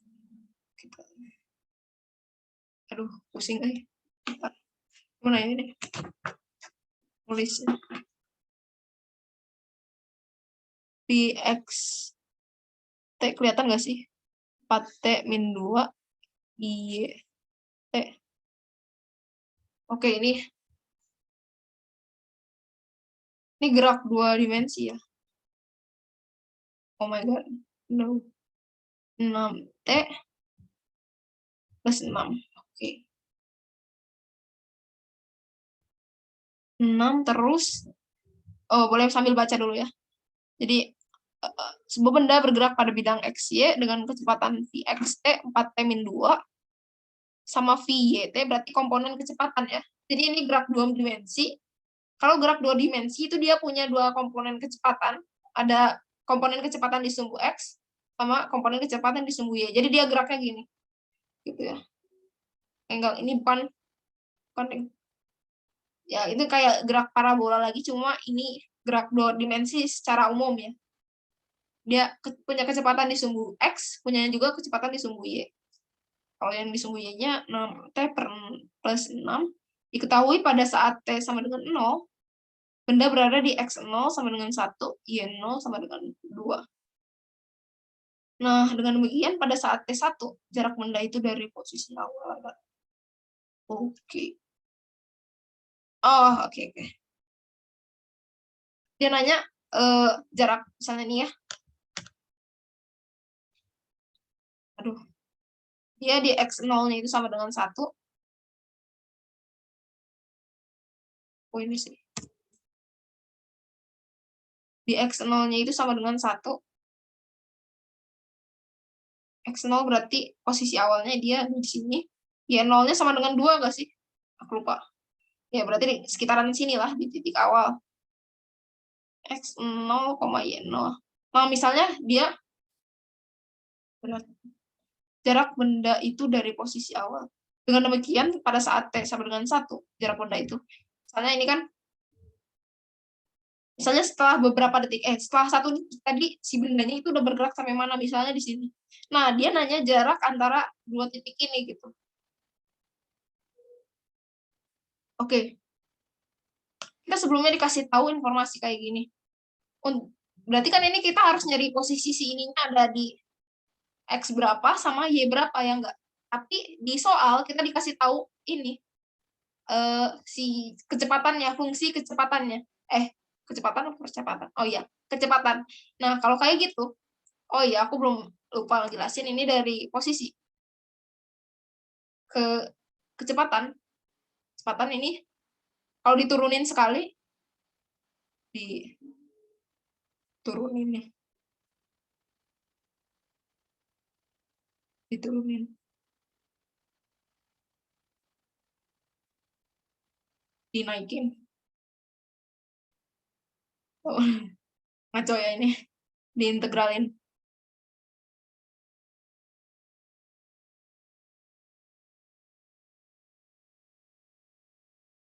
Aduh, pusing aja. Mana ini deh. Tulisnya. Px. T kelihatan nggak sih? 4T min 2 I T. Oke, ini gerak 2 dimensi ya. Oh my god. No. 6T plus 6. Oke. 6 terus. Oh, boleh sambil baca dulu ya. Jadi, sebuah benda bergerak pada bidang XY dengan kecepatan Vxt 4T min 2 sama Vyt berarti komponen kecepatan ya. Jadi ini gerak 2 dimensi. Kalau gerak 2 dimensi itu dia punya 2 komponen kecepatan. Ada komponen kecepatan di sumbu X sama komponen kecepatan di sumbu Y. Jadi dia geraknya gini. Gitu ya. Enggak, ini bukan ya, itu kayak gerak parabola lagi, cuma ini gerak 2 dimensi secara umum ya. Dia punya kecepatan di sumbu X, punya juga kecepatan di sumbu Y. Kalau yang di sumbu Y-nya 6T plus 6, diketahui pada saat T sama dengan 0, benda berada di X0 sama dengan 1, Y0 sama dengan 2. Nah, dengan demikian pada saat T1, jarak benda itu dari posisi awal. Oke. Oh, oke. Dia nanya jarak, misalnya nih ya. Aduh. Dia di X0-nya itu sama dengan 1. Oh, ini sih. Di X0-nya itu sama dengan 1. X0 berarti posisi awalnya dia di sini. Y0-nya sama dengan 2 nggak sih? Aku lupa. Ya, berarti di sekitaran sini lah, di titik awal. X0, Y0. Nah, misalnya dia jarak benda itu dari posisi awal. Dengan demikian, pada saat T sama dengan 1, jarak benda itu. Misalnya ini kan Misalnya setelah beberapa detik, setelah 1 detik tadi si bendanya itu udah bergerak sampai mana, misalnya di sini. Nah, dia nanya jarak antara 2 titik ini gitu. Oke. Kita sebelumnya dikasih tahu informasi kayak gini. Berarti kan ini kita harus nyari posisi si ininya ada di X berapa sama Y berapa ya enggak. Tapi di soal kita dikasih tahu ini si kecepatannya, fungsi kecepatannya. Kecepatan atau percepatan? Oh iya, kecepatan. Nah, kalau kayak gitu, oh iya, aku belum lupa jelasin ini dari posisi ke kecepatan. Kecepatan ini kalau diturunin sekali, diturunin nih. Diturunin. Dinaikin. Oh, ngaco ya ini. Diintegralin.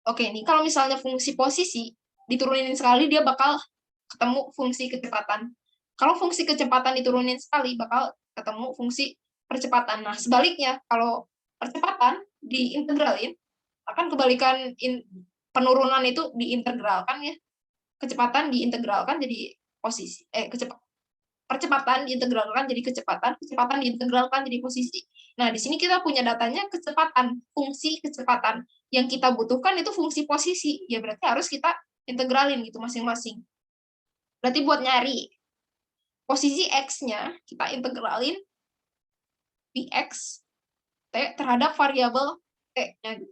Oke, ini kalau misalnya fungsi posisi diturunin sekali, dia bakal ketemu fungsi kecepatan. Kalau fungsi kecepatan diturunin sekali, bakal ketemu fungsi percepatan. Nah, sebaliknya, kalau percepatan diintegralin, akan kebalikan penurunan itu diintegralkan ya. Kecepatan diintegralkan jadi posisi. Percepatan diintegralkan jadi kecepatan, kecepatan diintegralkan jadi posisi. Nah, di sini kita punya datanya kecepatan, fungsi kecepatan. Yang kita butuhkan itu fungsi posisi, ya berarti harus kita integralin gitu masing-masing. Berarti buat nyari posisi X-nya, kita integralin Px T terhadap variabel T-nya.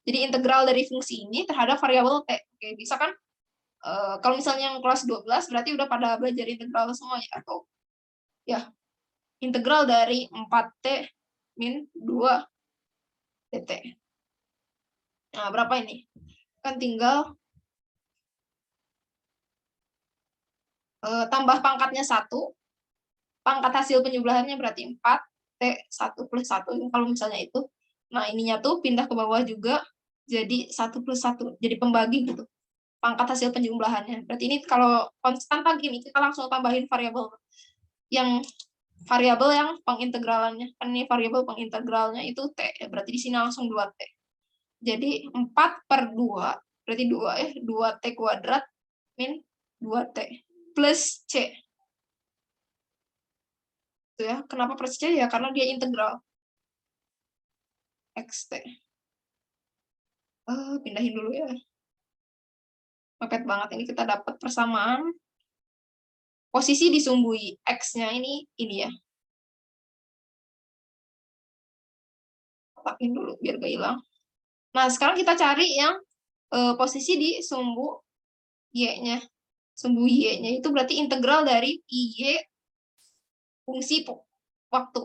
Jadi integral dari fungsi ini terhadap variabel T. Oke, bisa kan? Kalau misalnya yang kelas 12 berarti udah pada belajar integral semuanya, atau ya integral dari 4T min 2 dt. Nah, berapa ini? Kan tinggal tambah pangkatnya 1, pangkat hasil penjumlahannya berarti 4T1 plus 1, kalau misalnya itu. Nah, ininya tuh pindah ke bawah juga, jadi 1 plus 1, jadi pembagi gitu. Pangkat hasil penjumlahannya. Berarti ini kalau konstanta gini, kita langsung tambahin variabel yang pengintegralannya. Kan ini variabel pengintegralnya itu T, berarti di sini langsung 2T. Jadi 4 per 2, berarti 2T kuadrat min 2T plus C. Itu ya, kenapa plus C? Ya karena dia integral. XT. Pindahin dulu ya. Mepet banget ini, kita dapat persamaan. Posisi disumbui X-nya ini ya. Kotakin dulu biar gak hilang. Nah, sekarang kita cari yang posisi di sumbu Y-nya. Sumbu Y-nya itu berarti integral dari Y fungsi waktu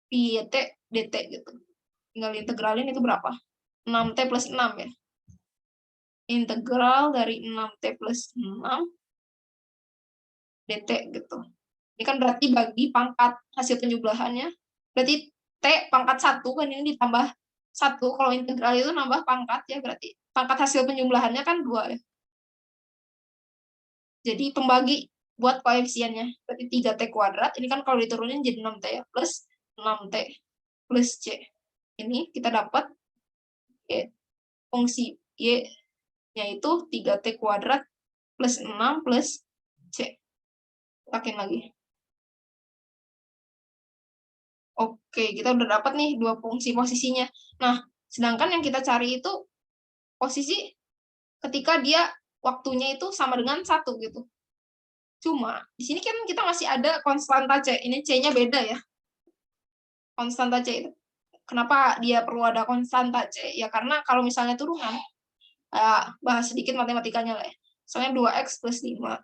pi t dt gitu. Tinggal integralin itu berapa? 6T plus 6 ya. Integral dari 6T plus 6 dt gitu. Ini kan berarti bagi pangkat hasil penjumlahannya. Berarti T pangkat 1 kan ini ditambah 1. Kalau integral itu nambah pangkat ya, berarti pangkat hasil penjumlahannya kan 2 ya. Jadi pembagi buat koefisiennya. Berarti 3T kuadrat. Ini kan kalau diturunin jadi 6T ya. Plus 6T plus C. Ini kita dapat fungsi Y-nya itu 3T kuadrat plus 6 plus C. Takin lagi. Oke, kita udah dapat nih 2 fungsi posisinya. Nah, sedangkan yang kita cari itu posisi ketika dia waktunya itu sama dengan 1 gitu. Cuma, di sini kan kita masih ada konstanta C. Ini C-nya beda ya. Konstanta C itu. Kenapa dia perlu ada konstanta C? Ya karena kalau misalnya turunan, bahas sedikit matematikanya lah ya. Soalnya 2x plus 5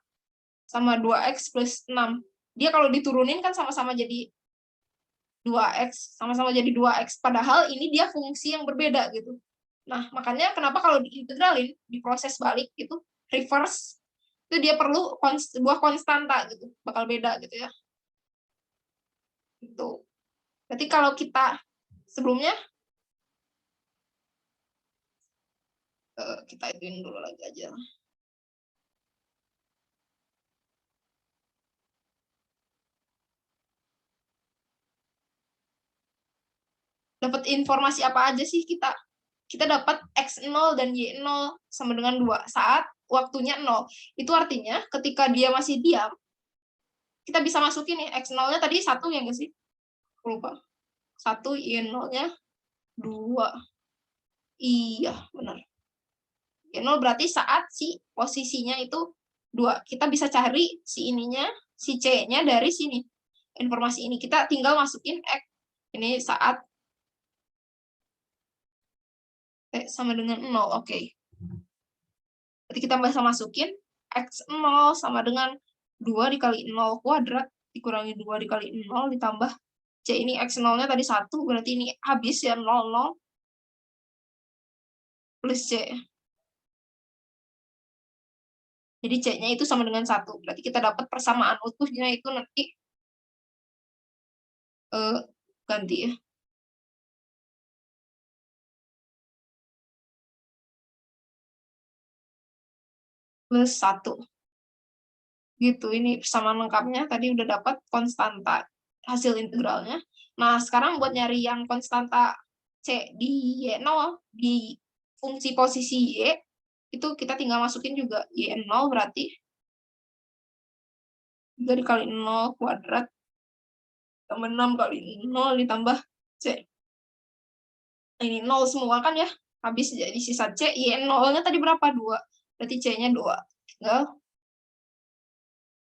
sama 2x plus 6. Dia kalau diturunin kan sama-sama jadi 2x, sama-sama jadi 2x. Padahal ini dia fungsi yang berbeda gitu. Nah, makanya kenapa kalau diintegralin, diproses balik gitu, reverse, itu dia perlu sebuah konstanta gitu, bakal beda gitu ya. Gitu. Berarti kalau kita sebelumnya, kita ituin dulu lagi aja. dapat informasi apa aja sih kita? Kita dapat X0 dan Y0 sama dengan 2 saat waktunya 0. Itu artinya ketika dia masih diam, kita bisa masukin nih X0-nya tadi 1 ya nggak sih? Lupa. 1, Y0-nya 2. Iya, benar. Y0 berarti saat si posisinya itu 2. Kita bisa cari si ininya, si C-nya dari sini. Informasi ini kita tinggal masukin X. Ini saat T sama dengan 0. Oke. Berarti kita bisa masukin X0 sama dengan 2 dikali 0 kuadrat dikurangi 2 dikali 0 ditambah C ini X0-nya tadi 1, berarti ini habis ya 00 plus C. Jadi C-nya itu sama dengan 1. Berarti kita dapat persamaan utuhnya itu nanti ganti ya. Plus 1. Gitu, ini persamaan lengkapnya. Tadi udah dapat konstanta hasil integralnya. Nah, sekarang buat nyari yang konstanta C di Y0, di fungsi posisi Y, itu kita tinggal masukin juga Y0 berarti 3 dikali 0 kuadrat tambah 6 kali 0 ditambah C. Ini 0 semua kan ya, habis jadi sisa C. Y0-nya tadi berapa? 2. Berarti C-nya 2. Tinggal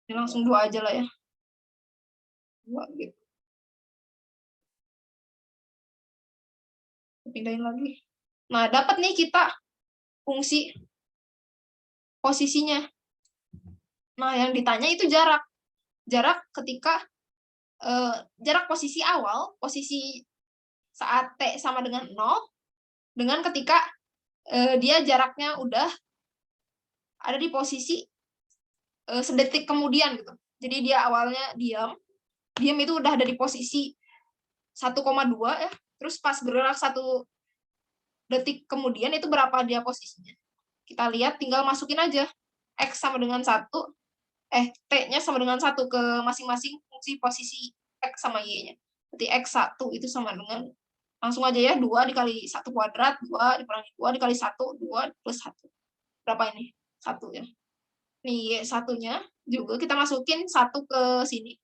ini langsung 2 aja lah ya. 2 gitu. Pindahin lagi. Nah, dapat nih kita fungsi posisinya. Nah, yang ditanya itu jarak. Jarak ketika jarak posisi awal, posisi saat T sama dengan 0, dengan ketika dia jaraknya udah ada di posisi sedetik kemudian gitu. Jadi dia awalnya diam itu udah ada di posisi 1,2 ya. Terus pas bergerak 1 detik kemudian itu berapa dia posisinya. Kita lihat, tinggal masukin aja. X sama dengan 1, T-nya sama dengan 1 ke masing-masing fungsi posisi X sama Y-nya. Berarti X1 itu sama dengan, langsung aja ya, 2 dikali 1 kuadrat, 2 dikurangi 2 dikali 1, 2 plus 1. Berapa ini? 1 ya. Nih, Y1-nya juga kita masukin 1 ke sini.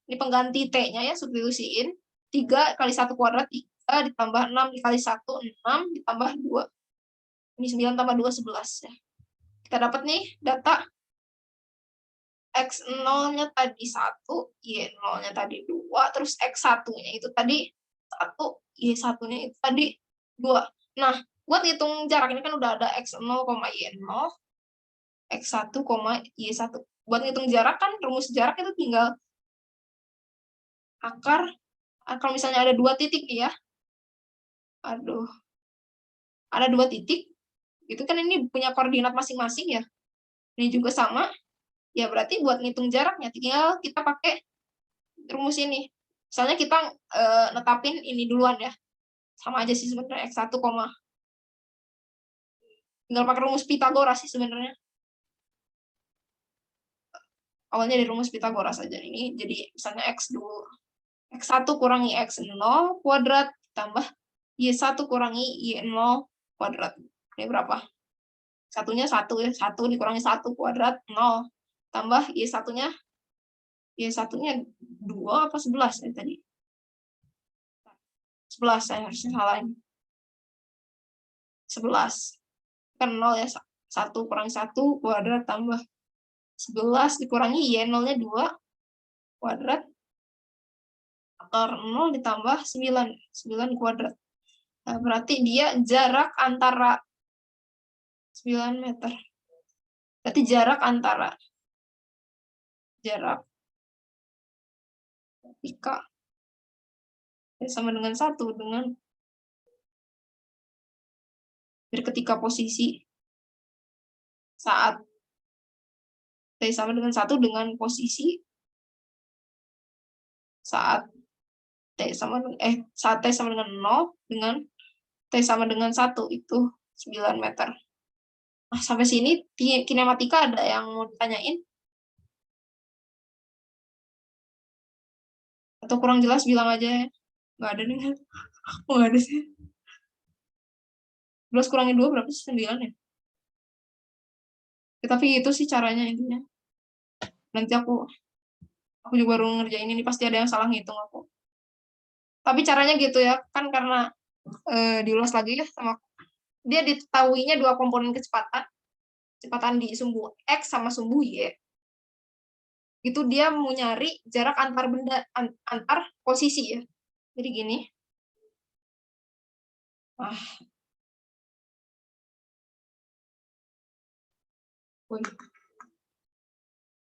Ini pengganti T-nya ya, substitusiin. 3 kali 1 kuadrat, 3 ditambah 6 dikali 1, 6 ditambah 2. Ini 9 tambah 2, 11 ya. Kita dapat nih data X0-nya tadi 1, Y0-nya tadi 2, terus X1-nya itu tadi 1, Y1-nya itu tadi 2. Nah, buat ngitung jarak ini kan udah ada X0, Y0, X1, Y1. Buat ngitung jarak kan rumus jarak itu tinggal akar, kalau misalnya ada 2 titik nih ya. Aduh. Ada 2 titik. Itu kan ini punya koordinat masing-masing ya. Ini juga sama. Ya berarti buat ngitung jaraknya tinggal kita pakai rumus ini. Misalnya kita netapin ini duluan ya. Sama aja sih sebenarnya X1, tinggal pakai rumus Pitagoras sih sebenarnya. Awalnya dari rumus Pitagoras aja ini. Jadi misalnya X1 kurangi X0 kuadrat tambah Y1 kurangi Y0 kuadrat. Ini berapa? Satunya 1 ya. 1 dikurangi 1 kuadrat 0. Tambah Y1-nya 2 apa 11 ya tadi? 11 saya harusnya salahin. 11. Kan 0 ya. 1 kurangi 1 kuadrat tambah 11 dikurangi Y0-nya 2 kuadrat. Akar 0 ditambah 9. 9 kuadrat. Nah, berarti dia jarak antara 9 meter. Berarti jarak antara ketika sama dengan 1 dengan dari ketika posisi saat T sama dengan 1 dengan posisi saat saat T sama dengan 0 dengan T sama dengan 1 itu 9 meter. Nah, sampai sini kinematika ada yang mau ditanyain? Atau kurang jelas bilang aja ya. Nggak ada nih. Oh, nggak ada sih. 11 kurangi 2 berapa sih? 9 ya? Ya, tapi itu sih caranya intinya. Nanti aku juga baru ngerjain ini, pasti ada yang salah ngitung aku. Tapi caranya gitu ya, kan karena diulas lagi ya sama aku. Dia diketahuinya dua komponen kecepatan di sumbu X sama sumbu Y. Itu dia mau nyari jarak antar benda, antar posisi ya. Jadi gini.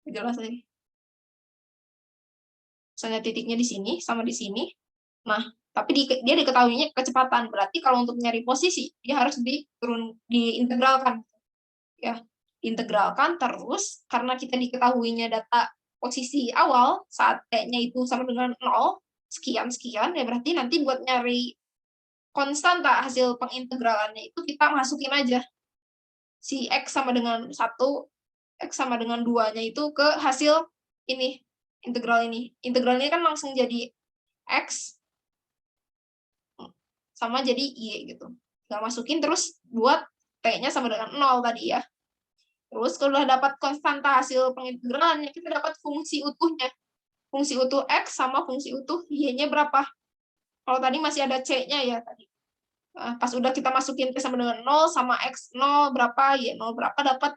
Jelas lagi. Misalnya titiknya di sini sama di sini. Nah, tapi dia diketahuinya kecepatan. Berarti kalau untuk nyari posisi, dia harus diintegralkan. Ya, integralkan terus karena kita diketahuinya data posisi awal saat t-nya itu sama dengan 0, sekian, ya berarti nanti buat nyari konstanta hasil pengintegralannya itu kita masukin aja si X sama dengan 1, X sama dengan 2-nya itu ke hasil ini, integral ini. Integralnya kan langsung jadi X sama jadi Y gitu. Tinggal masukin terus buat T-nya sama dengan 0 tadi ya. Terus kalau udah dapat konstanta hasil pengintegralannya, kita dapat fungsi utuhnya. Fungsi utuh X sama fungsi utuh Y-nya berapa. Kalau tadi masih ada C-nya ya tadi. Nah, pas udah kita masukin T sama dengan 0 sama X 0 berapa, Y 0 berapa, dapat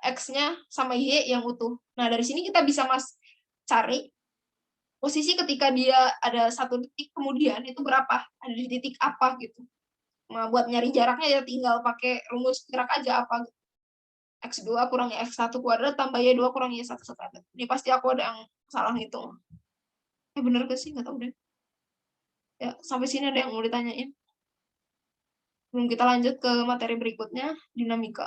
X-nya sama Y yang utuh. Nah, dari sini kita bisa cari posisi ketika dia ada satu titik kemudian itu berapa, ada di titik apa gitu. Nah, buat nyari jaraknya ya tinggal pakai rumus jarak aja apa gitu. X2 kurangi X1 kuadrat tambah Y2 kurangi Y1 kuadrat. Ini pasti aku ada yang salah ngitung. Bener gak sih? Nggak tahu deh. Ya, sampai sini ada yang mau ditanyain? Belum, kita lanjut ke materi berikutnya, dinamika.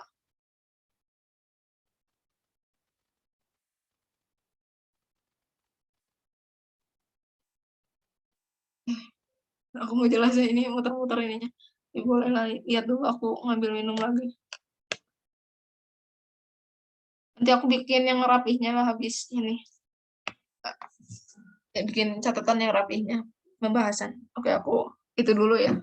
Aku mau jelasin ini, muter-muter ininya. Ya, boleh lah, lihat dulu, aku ngambil minum lagi. Nanti aku bikin yang rapihnya lah habis ini. Ya, bikin catatan yang rapihnya, pembahasan. Oke, aku itu dulu ya.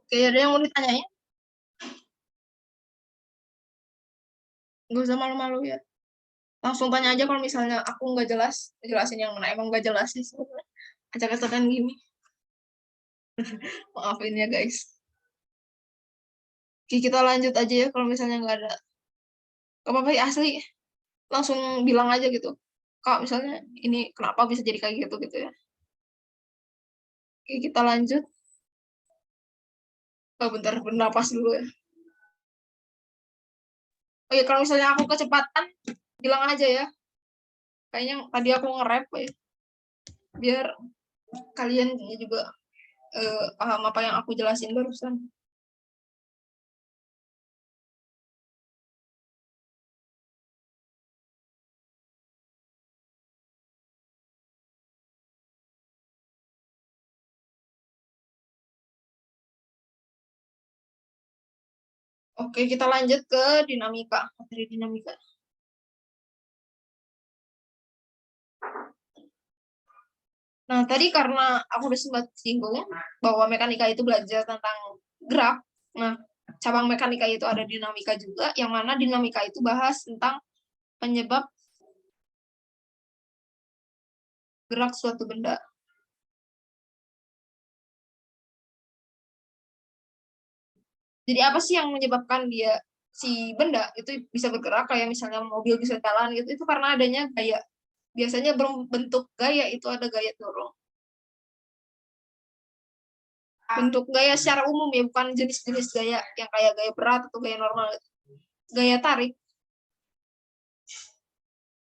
Oke, ada yang mau ditanyain? Nggak usah malu-malu ya. Langsung tanya aja kalau misalnya aku nggak jelas, jelasin yang mana emang nggak jelas sih sebenarnya. Acak-acakan gini. Maafin ya guys. Oke, kita lanjut aja ya kalau misalnya nggak ada. Gak apa-apa ya, asli. Langsung bilang aja gitu. Kak, misalnya ini kenapa bisa jadi kayak gitu gitu ya. Oke, kita lanjut. Oh, bentar, bernapas dulu ya. Oh ya, kalau misalnya aku kecepatan, bilang aja ya. Kayaknya tadi aku nge-rap ya. Biar kalian juga paham apa yang aku jelasin barusan. Oke, kita lanjut ke dinamika. Materi dinamika. Nah, tadi karena aku udah sempat singgung bahwa mekanika itu belajar tentang gerak. Nah, cabang mekanika itu ada dinamika juga, yang mana dinamika itu bahas tentang penyebab gerak suatu benda. Jadi apa sih yang menyebabkan dia si benda itu bisa bergerak, kayak misalnya mobil bisa jalan gitu, itu karena adanya gaya. Biasanya berbentuk gaya itu ada gaya dorong. Bentuk gaya secara umum ya, bukan jenis-jenis gaya yang kayak gaya berat atau gaya normal. Gaya tarik.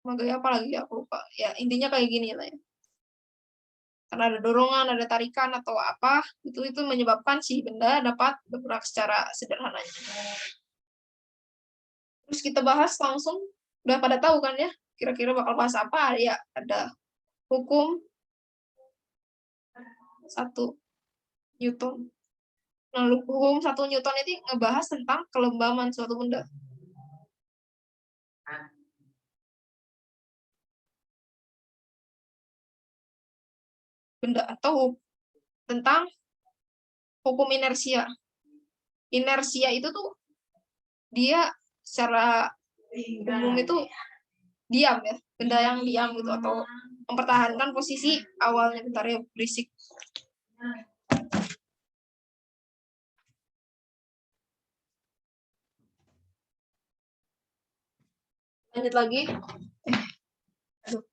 Sama gaya apa lagi aku lupa. Ya, intinya kayak gini lah ya. karena ada dorongan, ada tarikan atau apa, itu menyebabkan si benda dapat bergerak secara sederhananya. Terus kita bahas langsung, udah pada tahu kan ya, kira-kira bakal bahas apa? Ya, ada hukum 1 Newton. Nah, hukum 1 Newton itu ngebahas tentang kelembaman suatu benda. Benda atau tentang hukum inersia. Inersia itu tuh dia secara umum itu diam ya, benda yang diam gitu atau mempertahankan posisi awalnya. Bentar ya, berisik. Lanjut lagi. Aduh.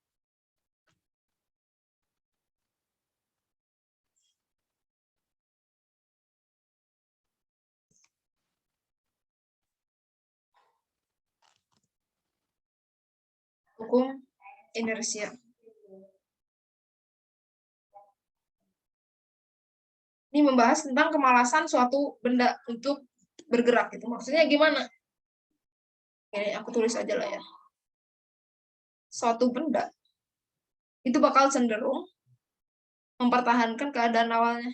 Hukum inersia. Ini membahas tentang kemalasan suatu benda untuk bergerak gitu. Maksudnya gimana? Ini aku tulis aja lah ya. Suatu benda itu bakal cenderung mempertahankan keadaan awalnya.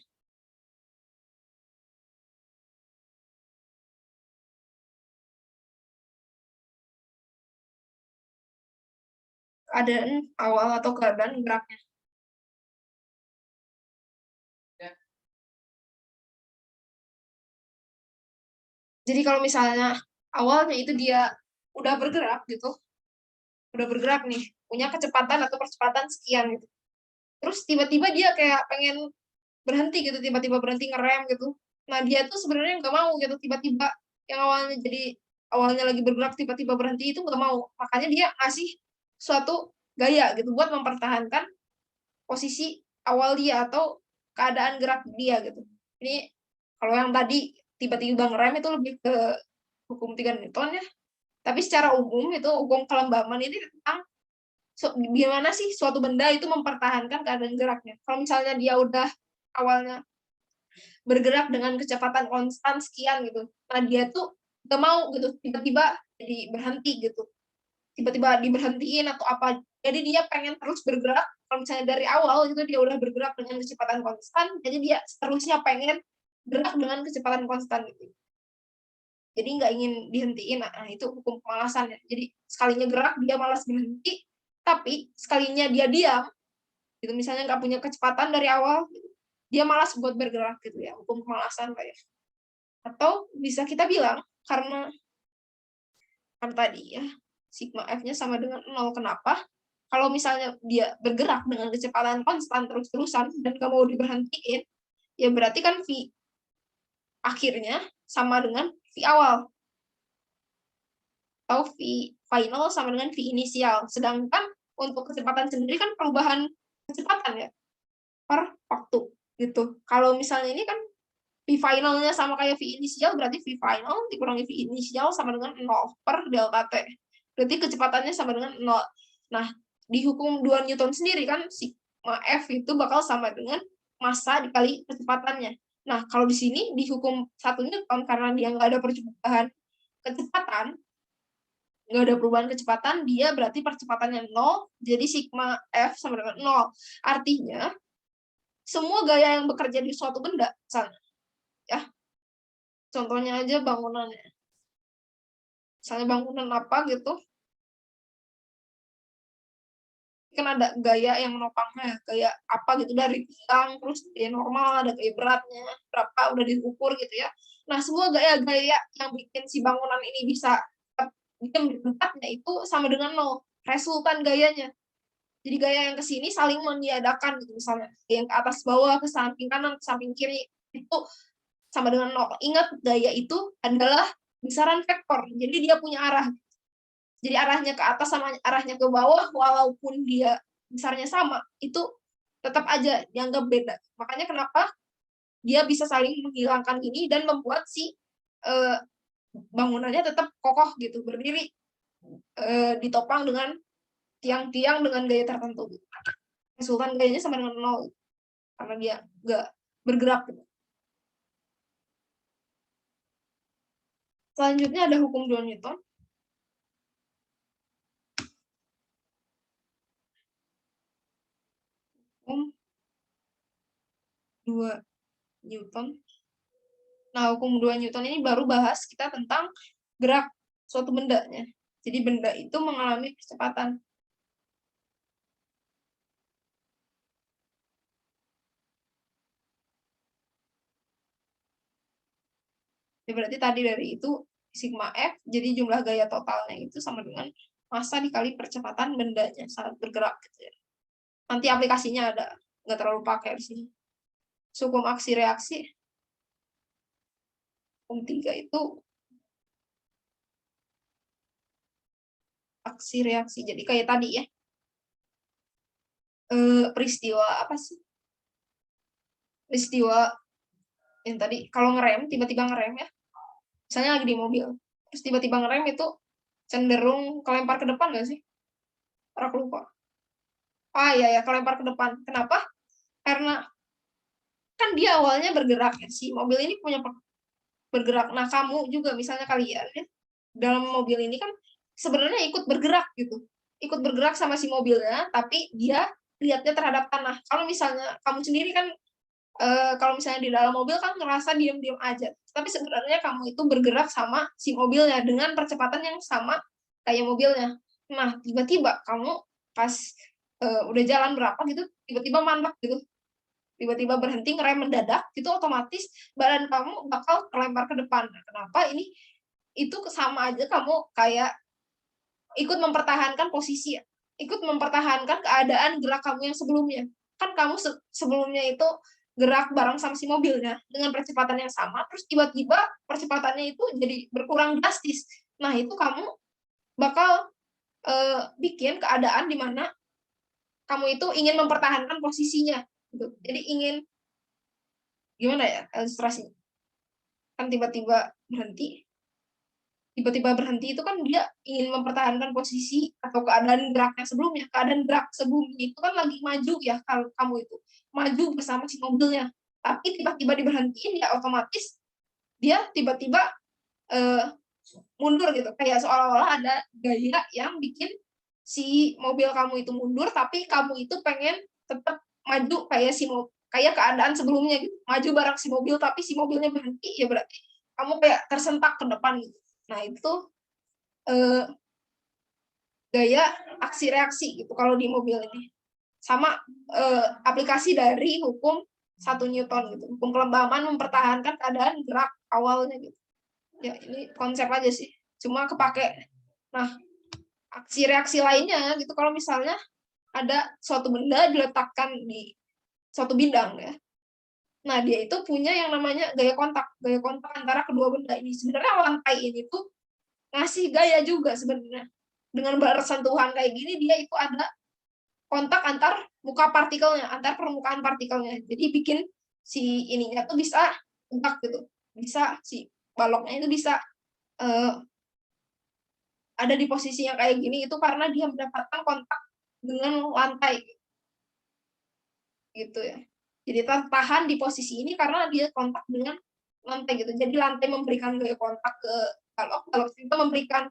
Keadaan awal atau keadaan geraknya. Jadi kalau misalnya awalnya itu dia udah bergerak gitu, udah bergerak nih, punya kecepatan atau percepatan sekian gitu. Terus tiba-tiba dia kayak pengen berhenti gitu, tiba-tiba berhenti ngerem gitu. Nah dia tuh sebenarnya nggak mau gitu, tiba-tiba yang awalnya lagi bergerak tiba-tiba berhenti itu nggak mau. Makanya dia ngasih suatu gaya gitu buat mempertahankan posisi awal dia atau keadaan gerak dia gitu. Ini kalau yang tadi tiba-tiba ngerem itu lebih ke hukum 3 Newton ya. Tapi secara umum itu hukum kelembaman ini tentang gimana sih suatu benda itu mempertahankan keadaan geraknya. Kalau misalnya dia udah awalnya bergerak dengan kecepatan konstan sekian gitu, nah dia tuh gak mau gitu tiba-tiba jadi berhenti gitu, tiba-tiba diberhentiin atau apa. Jadi dia pengen terus bergerak. Kalau misalnya dari awal itu dia udah bergerak dengan kecepatan konstan, jadi dia seterusnya pengen gerak dengan kecepatan konstan gitu. Jadi nggak ingin dihentiin. Nah, itu hukum kemalasan ya. Jadi sekalinya gerak dia malas berhenti, tapi sekalinya dia diam, gitu misalnya nggak punya kecepatan dari awal, dia malas buat bergerak gitu ya, hukum kemalasan lah ya. Atau bisa kita bilang karena kan tadi ya sigma F-nya sama dengan 0. Kenapa? Kalau misalnya dia bergerak dengan kecepatan konstan terus-terusan dan nggak mau diberhentiin, ya berarti kan V akhirnya sama dengan V awal. Atau V final sama dengan V inisial. Sedangkan untuk kecepatan sendiri kan perubahan kecepatan ya per waktu gitu. Kalau misalnya ini kan V finalnya sama kayak V inisial, berarti V final dikurangi V inisial sama dengan 0 per delta T. Berarti kecepatannya sama dengan 0. Nah, di hukum 2 Newton sendiri kan sigma F itu bakal sama dengan massa dikali kecepatannya. Nah, kalau di sini di hukum 1 Newton karena dia nggak ada perubahan kecepatan, nggak ada perubahan kecepatan, dia berarti percepatannya 0, jadi sigma F sama dengan 0. Artinya, semua gaya yang bekerja di suatu benda, misalnya, ya, contohnya aja bangunannya. Misalnya bangunan apa gitu, kan ada gaya yang menopangnya, gaya apa gitu dari tiang, terus gaya normal, ada gaya beratnya, berapa udah diukur gitu ya. Nah, semua gaya-gaya yang bikin si bangunan ini bisa diam di tempatnya itu sama dengan 0, resultan gayanya. Jadi gaya yang ke sini saling meniadakan gitu, misalnya yang ke atas bawah, ke samping kanan, ke samping kiri, itu sama dengan 0. Ingat, gaya itu adalah besaran vektor, jadi dia punya arah. Jadi arahnya ke atas sama arahnya ke bawah, walaupun dia besarnya sama, itu tetap aja dianggap beda. Makanya kenapa dia bisa saling menghilangkan ini dan membuat si bangunannya tetap kokoh gitu, berdiri ditopang dengan tiang-tiang dengan gaya tertentu. Resultan gayanya sama dengan 0. karena dia nggak bergerak gitu. Selanjutnya ada hukum 2 Newton. Hukum 2 Newton. Nah, hukum 2 Newton ini baru bahas kita tentang gerak suatu bendanya. Jadi benda itu mengalami percepatan. Ya, berarti tadi dari itu sigma F, jadi jumlah gaya totalnya itu sama dengan massa dikali percepatan bendanya saat bergerak gitu ya. Nanti aplikasinya ada, nggak terlalu pakai di sini. Hukum aksi reaksi. Hukum 3 itu aksi reaksi. Jadi kayak tadi ya. Peristiwa apa sih? Peristiwa yang tadi kalau ngerem, tiba-tiba ngerem ya. Misalnya lagi di mobil, terus tiba-tiba ngerem itu cenderung kelempar ke depan nggak sih? Aku lupa. Ah iya ya, kelempar ke depan. Kenapa? Karena kan dia awalnya bergerak ya, si mobil ini punya bergerak. Nah, kamu juga misalnya kalian ya, dalam mobil ini kan sebenarnya ikut bergerak gitu. Ikut bergerak sama si mobilnya, tapi dia lihatnya terhadap tanah. Kalau misalnya kamu sendiri kan kalau misalnya di dalam mobil kan ngerasa diam-diam aja. Tapi sebenarnya kamu itu bergerak sama si mobilnya dengan percepatan yang sama kayak mobilnya. Nah, tiba-tiba kamu pas udah jalan berapa gitu, tiba-tiba mandek gitu. Tiba-tiba berhenti ngerem mendadak, itu otomatis badan kamu bakal kelempar ke depan. Kenapa? Ini itu sama aja kamu kayak ikut mempertahankan posisi, ikut mempertahankan keadaan gerak kamu yang sebelumnya. Kan kamu sebelumnya itu gerak bareng sama si mobilnya dengan percepatan yang sama, terus tiba-tiba percepatannya itu jadi berkurang drastis. Nah, itu kamu bakal bikin keadaan di mana kamu itu ingin mempertahankan posisinya. Gitu. Jadi ingin gimana ya ilustrasinya? Kan tiba-tiba berhenti itu kan dia ingin mempertahankan posisi atau keadaan geraknya sebelumnya. Keadaan gerak sebelumnya itu kan lagi maju ya, kalau kamu itu maju bersama si mobilnya. Tapi tiba-tiba diberhentiin ya otomatis dia tiba-tiba mundur gitu. Kayak seolah-olah ada gaya yang bikin si mobil kamu itu mundur, tapi kamu itu pengen tetap maju kayak kayak keadaan sebelumnya gitu. Maju bareng si mobil tapi si mobilnya berhenti, ya berarti kamu kayak tersentak ke depan gitu. Nah, itu gaya aksi reaksi gitu kalau di mobil ini. Sama aplikasi dari hukum 1 Newton gitu. Hukum kelembaban mempertahankan keadaan gerak awalnya gitu. Ya, ini konsep aja sih. Cuma kepake. Nah, aksi reaksi lainnya gitu kalau misalnya ada suatu benda diletakkan di suatu bidang ya. Nah, dia itu punya yang namanya gaya kontak antara kedua benda ini. Sebenarnya lantai ini tuh ngasih gaya juga sebenarnya. Dengan bersentuhan kayak gini dia itu ada kontak antar muka partikelnya, antar permukaan partikelnya. Jadi bikin si ininya tuh bisa kontak gitu. Bisa si baloknya itu bisa ada di posisi yang kayak gini itu karena dia mendapatkan kontak dengan lantai gitu ya. Jadi tertahan di posisi ini karena dia kontak dengan lantai gitu. Jadi lantai memberikan gaya kontak ke balok, balok itu memberikan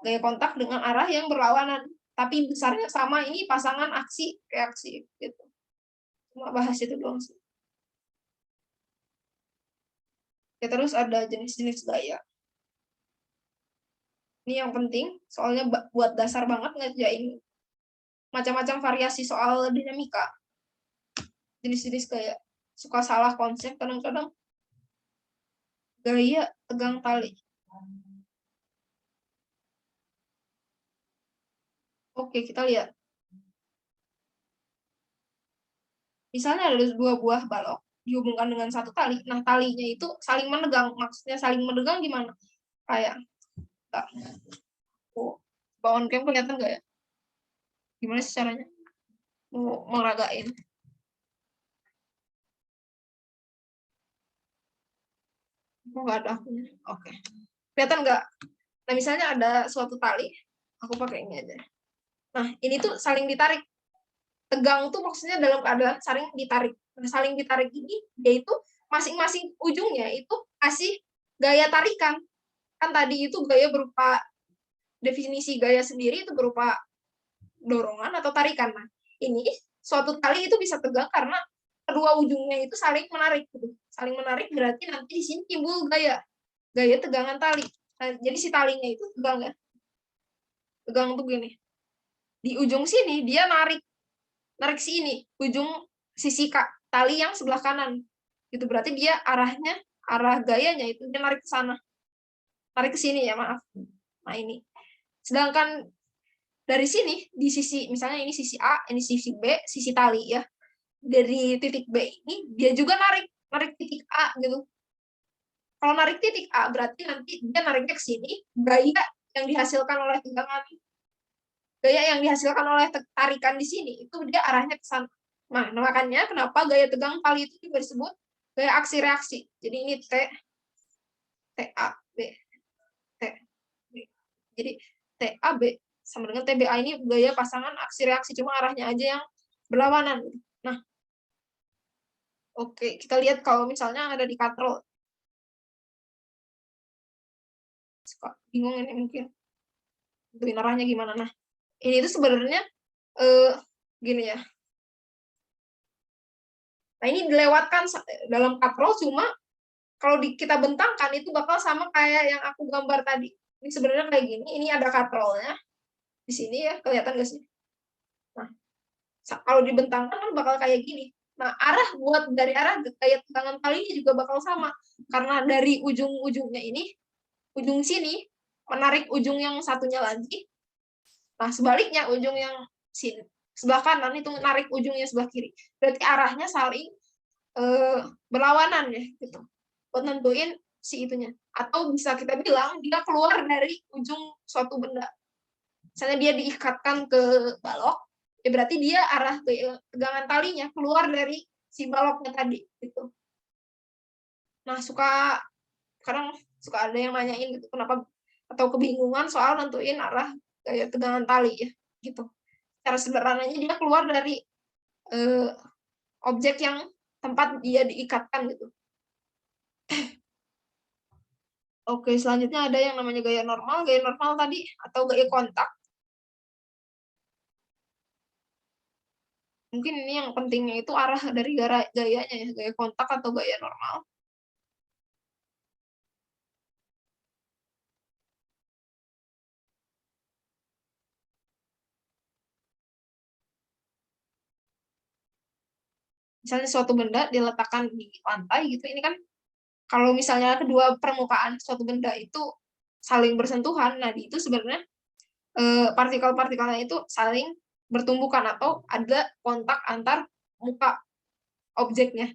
gaya kontak dengan arah yang berlawanan. Tapi besarnya sama, ini pasangan aksi reaksi gitu. Cuma bahas itu doang sih. Ya, terus ada jenis-jenis gaya. Ini yang penting, soalnya buat dasar banget ngerjain macam-macam variasi soal dinamika. Jenis-jenis kayak suka salah konsep kadang-kadang. Gaya tegang tali. Oke, kita lihat. Misalnya ada 2 buah balok dihubungkan dengan satu tali. Nah, talinya itu saling menegang. Maksudnya saling menegang gimana? Kayak on cam kelihatan nggak ya? Gimana sih caranya? Mau meragain. Nggak ada akunya. Oke. Kelihatan nggak? Nah, misalnya ada suatu tali. Aku pakai ini aja. Nah, ini tuh saling ditarik. Tegang tuh maksudnya dalam keadaan saling ditarik. saling ditarik ini, dia itu masing-masing ujungnya itu kasih gaya tarikan. Kan tadi itu gaya berupa definisi gaya sendiri itu berupa dorongan atau tarikan. Nah, ini suatu tali itu bisa tegang karena kedua ujungnya itu saling menarik gitu. Saling menarik berarti nanti di sini timbul gaya tegangan tali. Nah, jadi si talinya itu tegang ya. Tegang tuh gini. Di ujung sini dia narik sini, ujung sisi tali yang sebelah kanan. Itu berarti dia arah gayanya itu dia narik ke sana. Narik ke sini ya, maaf. Nah, ini. Sedangkan dari sini di sisi misalnya ini sisi A, ini sisi B, sisi tali ya. Dari titik B ini dia juga narik titik A gitu. Kalau narik titik A berarti nanti dia nariknya ke sini, gaya yang dihasilkan oleh tegangan, gaya yang dihasilkan oleh tarikan di sini itu dia arahnya ke sana. Nah, makanya kenapa gaya tegang tali itu juga disebut gaya aksi reaksi. Jadi ini TA B T B. Jadi TA B sama dengan TBA ini gaya pasangan aksi reaksi, cuma arahnya aja yang berlawanan. Nah, oke, kita lihat kalau misalnya ada di katrol. Suka bingung ini mungkin. Tentuin arahnya gimana. Nah, ini itu sebenarnya gini ya. Nah, ini dilewatkan dalam katrol, cuma kalau kita bentangkan itu bakal sama kayak yang aku gambar tadi. Ini sebenarnya kayak gini, ini ada katrolnya. Di sini ya, kelihatan nggak sih? Nah, kalau dibentangkan kan bakal kayak gini. Nah, dari arah gaya tegangan talinya juga bakal sama. Karena dari ujung-ujungnya ini, ujung sini, menarik ujung yang satunya lagi. Nah, sebaliknya ujung yang sini, sebelah kanan itu menarik ujungnya sebelah kiri. Berarti arahnya saling berlawanan ya, gitu. Buat nentuin si itunya. Atau bisa kita bilang dia keluar dari ujung suatu benda. Misalnya dia diikatkan ke balok, ya berarti dia arah tegangan talinya keluar dari si baloknya tadi gitu. Nah, kadang suka ada yang nanyain gitu kenapa, atau kebingungan soal nentuin arah gaya tegangan tali ya gitu. Cara sederhananya dia keluar dari objek yang tempat dia diikatkan gitu. Oke, selanjutnya ada yang namanya gaya normal. Gaya normal tadi atau gaya kontak. Mungkin ini yang pentingnya itu arah dari gayanya ya, gaya kontak atau gaya normal. Misalnya suatu benda diletakkan di lantai gitu, ini kan kalau misalnya kedua permukaan suatu benda itu saling bersentuhan, nah itu sebenarnya partikel-partikelnya itu saling bertumbukan atau ada kontak antar muka objeknya.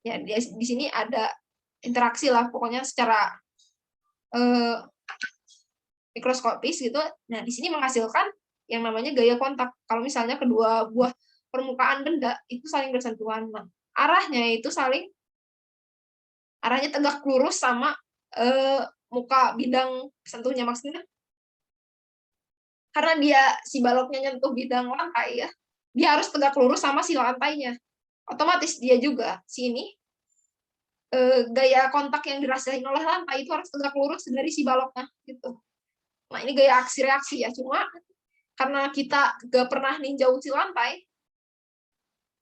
Ya, di sini ada interaksi lah pokoknya secara mikroskopis gitu. Nah, di sini menghasilkan yang namanya gaya kontak. Kalau misalnya kedua buah permukaan benda itu saling bersentuhan. Nah, arahnya tegak lurus sama muka bidang sentuhnya, maksudnya karena dia si baloknya nyentuh bidang lantai ya, dia harus tegak lurus sama si lantainya. Otomatis dia juga sini gaya kontak yang dirasain oleh lantai itu harus tegak lurus dari si baloknya gitu. Nah, ini gaya aksi reaksi ya, cuma karena kita nggak pernah ninjau si lantai,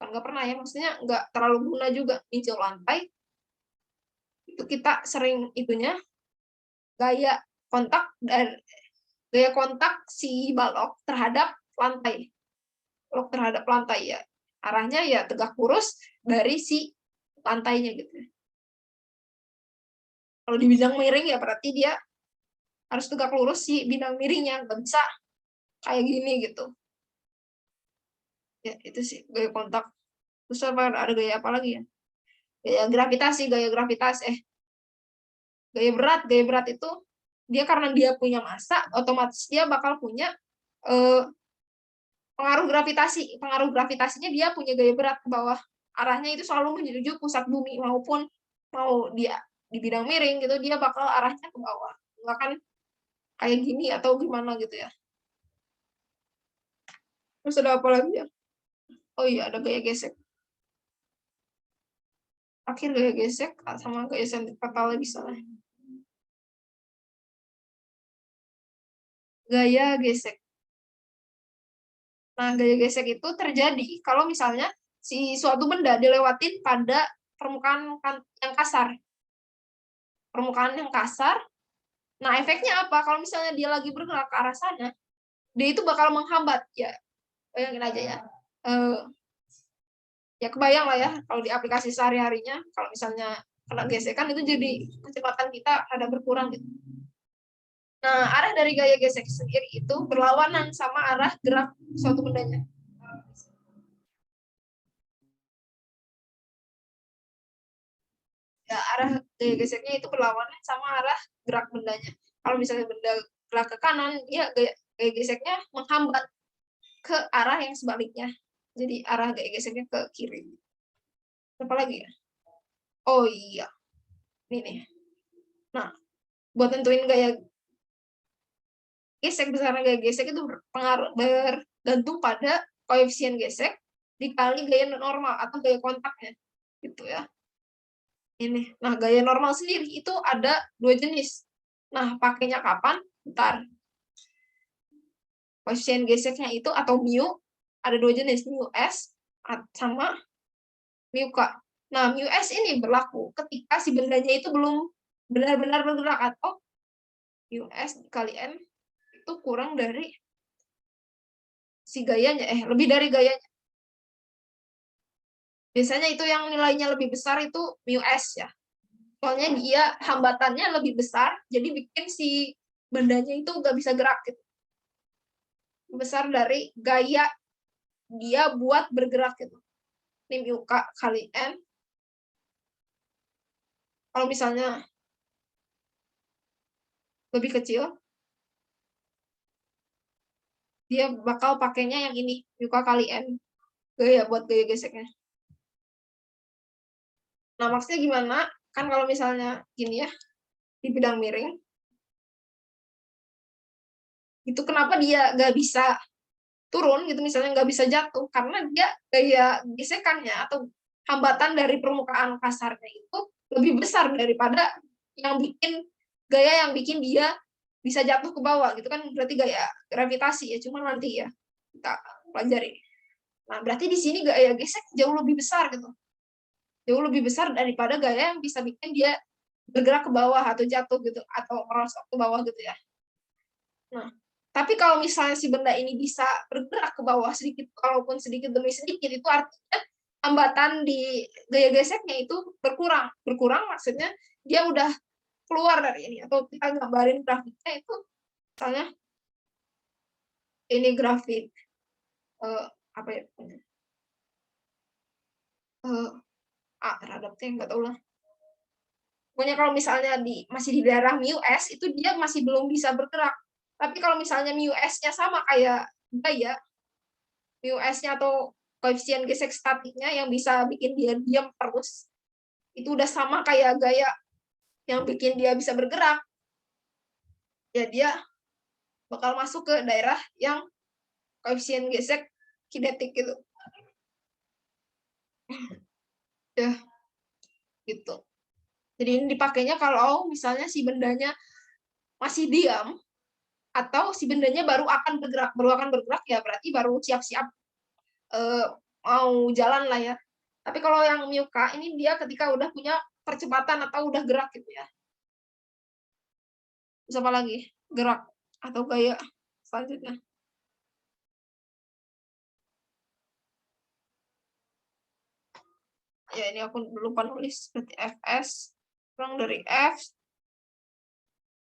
kan nggak pernah ya, maksudnya nggak terlalu guna juga ninjau lantai, itu kita sering itunya gaya kontak si balok terhadap lantai. Balok terhadap lantai ya, arahnya ya tegak lurus dari si lantainya gitu. Kalau di bidang miring ya berarti dia harus tegak lurus si bidang miringnya, nggak bisa kayak gini gitu. Ya, itu sih gaya kontak. Terus ada gaya apa lagi ya? Gaya gravitasi, gaya berat itu dia karena dia punya massa, otomatis dia bakal punya pengaruh gravitasinya dia punya gaya berat ke bawah. Arahnya itu selalu menuju pusat bumi, maupun mau dia di bidang miring gitu, dia bakal arahnya ke bawah. Nggak kan kayak gini atau gimana gitu ya. Terus ada apa lagi ya? Oh iya, ada gaya gesek. Akhir gaya gesek sama gaya sentripetalnya bisa lah. Gaya gesek. Nah, gaya gesek itu terjadi kalau misalnya si suatu benda dilewatin pada permukaan yang kasar. Permukaan yang kasar. Nah, efeknya apa? Kalau misalnya dia lagi bergerak ke arah sana, dia itu bakal menghambat. Ya, bayangin aja ya. Ya kebayang lah ya, kalau di aplikasi sehari-harinya, kalau misalnya kena gesekan, itu jadi kecepatan kita ada berkurang gitu. Nah, arah dari gaya gesek sendiri itu berlawanan sama arah gerak suatu bendanya. Ya, arah gaya geseknya itu berlawanan sama arah gerak bendanya. Kalau misalnya benda gerak ke kanan, ya gaya geseknya menghambat ke arah yang sebaliknya. Jadi arah gaya geseknya ke kiri. Apa lagi ya? Oh iya, ini nih. Nah, buat tentuin gaya gesek, besaran gaya gesek itu bergantung pada koefisien gesek dikali gaya normal atau gaya kontaknya, gitu ya. Ini, nah gaya normal sendiri itu ada 2 jenis. Nah, pakainya kapan? Bentar. Koefisien geseknya itu atau mu ada 2 jenis, mu s sama mu k. Nah, mu s ini berlaku ketika si bendanya itu belum benar-benar bergerak atau mu s dikali n itu kurang dari si gayanya, lebih dari gayanya. Biasanya itu yang nilainya lebih besar itu mu s ya. Soalnya dia hambatannya lebih besar, jadi bikin si bendanya itu nggak bisa gerak gitu. Besar dari gaya dia buat bergerak gitu. Ini mu k kali n. Kalau misalnya lebih kecil, dia bakal pakainya yang ini, mu k kali n. Gaya buat gaya geseknya. Nah, maksudnya gimana? Kan kalau misalnya gini ya, di bidang miring, itu kenapa dia nggak bisa turun gitu, misalnya nggak bisa jatuh, karena dia gaya gesekannya atau hambatan dari permukaan kasarnya itu lebih besar daripada yang bikin gaya yang bikin dia bisa jatuh ke bawah gitu kan, berarti gaya gravitasi ya, cuma nanti ya kita pelajari. Nah, berarti di sini gaya gesek jauh lebih besar gitu, jauh lebih besar daripada gaya yang bisa bikin dia bergerak ke bawah atau jatuh gitu atau merosot ke bawah gitu ya. Nah, tapi kalau misalnya si benda ini bisa bergerak ke bawah sedikit, walaupun sedikit demi sedikit, itu artinya hambatan di gaya geseknya itu berkurang. Berkurang maksudnya dia udah keluar dari ini, atau kita gambarin grafiknya itu, misalnya ini grafik apa ya? Terhadapnya nggak tahu lah. Pokoknya kalau misalnya masih di daerah mu s itu dia masih belum bisa bergerak. Tapi kalau misalnya mu s-nya sama kayak gaya, mu s-nya atau koefisien gesek statiknya yang bisa bikin dia diam terus, itu udah sama kayak gaya yang bikin dia bisa bergerak, ya dia bakal masuk ke daerah yang koefisien gesek kinetik gitu. Ya, gitu. Jadi ini dipakainya kalau misalnya si bendanya masih diam atau si bendanya baru akan bergerak ya, berarti baru siap-siap mau jalan lah ya. Tapi kalau yang mu k ini dia ketika udah punya percepatan atau udah gerak gitu ya. Terus apa lagi? Gerak atau gaya selanjutnya. Ya, ini aku lupa nulis. Berarti Fs kurang dari F.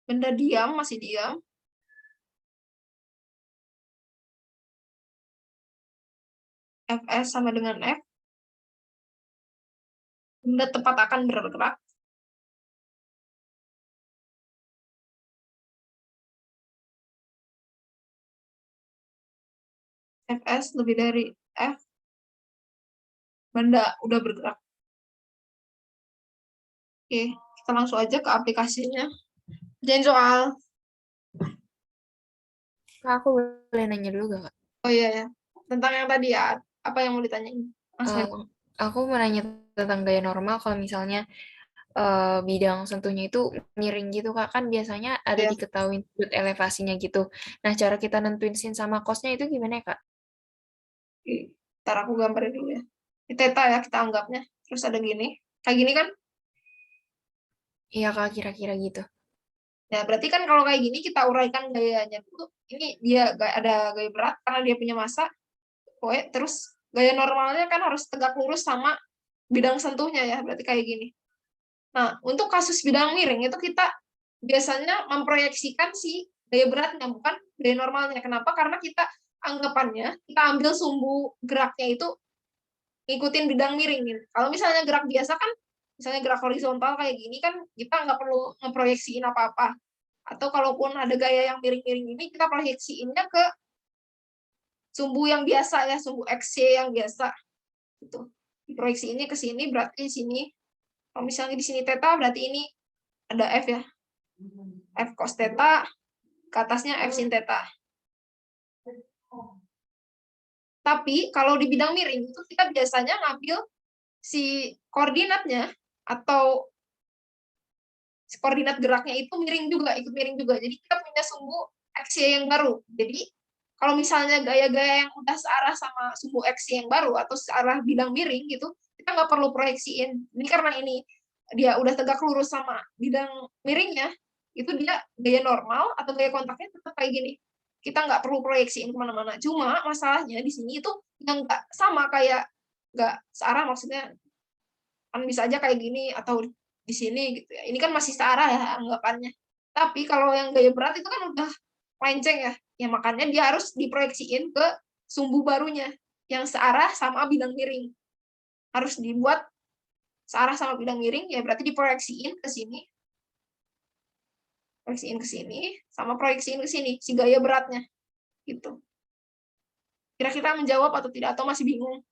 Benda diam, masih diam. Fs sama dengan F. Benda tepat akan bergerak. Fs lebih dari F. Benda udah bergerak. Oke, kita langsung aja ke aplikasinya. Jadi soal. Kak, aku boleh nanya dulu gak, Kak? Oh iya ya. Tentang yang tadi ya, apa yang mau ditanyain? Mas Aku mau nanya tentang gaya normal kalau misalnya bidang sentuhnya itu miring gitu Kak, kan biasanya ada Ya, diketahui sudut elevasinya gitu. Nah, cara kita nentuin sin sama cosnya itu gimana ya Kak? ntar aku gambarin dulu ya. Ini theta ya kita anggapnya. Terus ada gini. Kayak gini kan? Iya Kak, kira-kira gitu. Ya, berarti kan kalau kayak gini kita uraikan gayanya dulu. Ini dia ada gaya berat karena dia punya massa. Terus gaya normalnya kan harus tegak lurus sama bidang sentuhnya ya. Berarti kayak gini. Nah, untuk kasus bidang miring itu kita biasanya memproyeksikan si gaya beratnya, bukan gaya normalnya. Kenapa? Karena kita anggapannya, kita ambil sumbu geraknya itu ngikutin bidang miring. Gitu. Kalau misalnya gerak biasa kan, misalnya gerak horizontal kayak gini kan, kita nggak perlu ngeproyeksiin apa-apa. Atau kalaupun ada gaya yang miring-miring ini, kita proyeksiinnya ke sumbu yang biasa ya, sumbu XY yang biasa. Gitu. Proyeksiinnya ke sini, berarti di sini. Kalau misalnya di sini theta, berarti ini ada F ya. F cos theta, ke atasnya F sin theta. Tapi kalau di bidang miring itu kita biasanya ngambil si koordinatnya atau si koordinat geraknya itu miring juga, ikut miring juga. Jadi kita punya sumbu XY yang baru. Jadi kalau misalnya gaya-gaya yang udah searah sama sumbu XY yang baru atau searah bidang miring gitu, kita nggak perlu proyeksiin. Ini karena ini dia udah tegak lurus sama bidang miringnya, itu dia gaya normal atau gaya kontaknya tetap kayak gini. Kita nggak perlu proyeksiin kemana-mana. Cuma masalahnya di sini itu yang nggak sama kayak nggak searah, maksudnya kan bisa aja kayak gini atau di sini gitu ya. Ini kan masih searah ya anggapannya. Tapi kalau yang gaya berat itu kan udah melenceng ya. Ya makanya dia harus diproyeksiin ke sumbu barunya yang searah sama bidang miring. Harus dibuat searah sama bidang miring ya berarti diproyeksiin ke sini. Proyeksiin ke sini sama proyeksiin ke sini si gaya beratnya gitu. Kira-kira menjawab atau tidak atau masih bingung?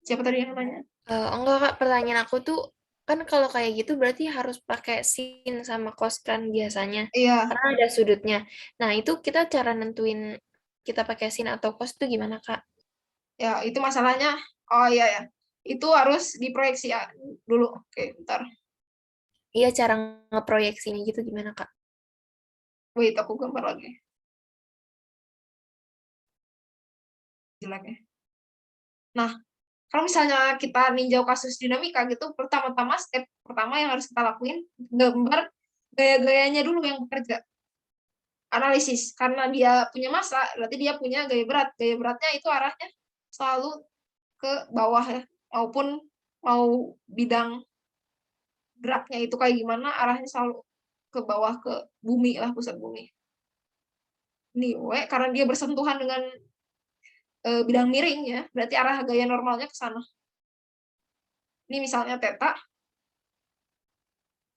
Siapa tadi yang nanya? Enggak Kak, pertanyaan aku tuh kan kalau kayak gitu berarti harus pakai sin sama cos kan biasanya. Iya, Karena ada sudutnya. Nah, itu kita cara nentuin kita pakai sin atau cos tuh gimana Kak? ya itu masalahnya. Oh iya ya. Itu harus diproyeksi ya, dulu. Oke, bentar. Iya, cara ngeproyeksinya gitu gimana Kak? Wait, aku gambar lagi. Jelek ya. Nah, kalau misalnya kita ninjau kasus dinamika gitu, pertama-tama step pertama yang harus kita lakuin, gambar gaya-gayanya dulu yang bekerja. Analisis. Karena dia punya massa, berarti dia punya gaya berat. Gaya beratnya itu arahnya selalu ke bawah ya. Maupun mau bidang geraknya itu kayak gimana, arahnya selalu ke bawah, ke bumi lah, pusat bumi. Ini W, karena dia bersentuhan dengan bidang miring ya, berarti arah gaya normalnya ke sana. Ini misalnya theta.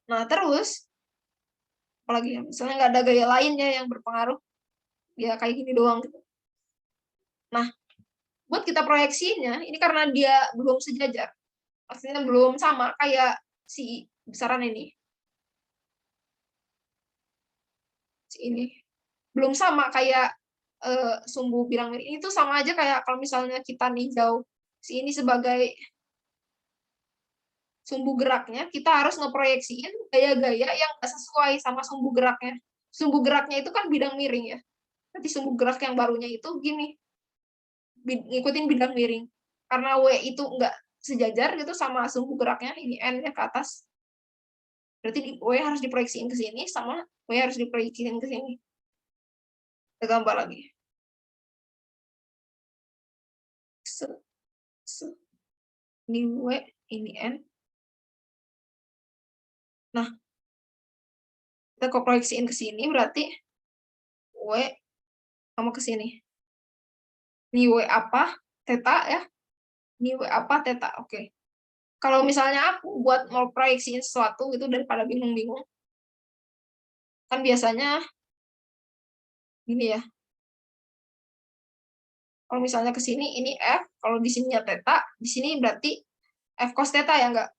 Nah, terus, apalagi ya, misalnya nggak ada gaya lainnya yang berpengaruh, ya kayak gini doang gitu. Nah, buat kita proyeksinya, ini karena dia belum sejajar, maksudnya belum sama kayak si besaran ini. Si ini. Belum sama kayak sumbu bidang miring. Ini tuh sama aja kayak kalau misalnya kita ninjau si ini sebagai sumbu geraknya, kita harus ngeproyeksiin gaya-gaya yang nggak sesuai sama sumbu geraknya. Sumbu geraknya itu kan bidang miring ya. Nanti sumbu gerak yang barunya itu gini, ngikutin bidang miring. Karena W itu nggak sejajar gitu sama sumbu geraknya, ini N ya ke atas. Berarti W harus diproyeksiin ke sini, sama W harus diproyeksiin ke sini. Kita gambar lagi. Ini W, ini N. Nah, kita proyeksiin ke sini berarti W sama ke sini. Ini W apa? Theta ya. Ini W apa? Theta. Oke. Kalau misalnya aku buat mau proyeksiin sesuatu gitu daripada bingung-bingung, kan biasanya gini ya. Kalau misalnya ke sini ini F, kalau di sininya theta, di sini berarti F cos theta ya enggak?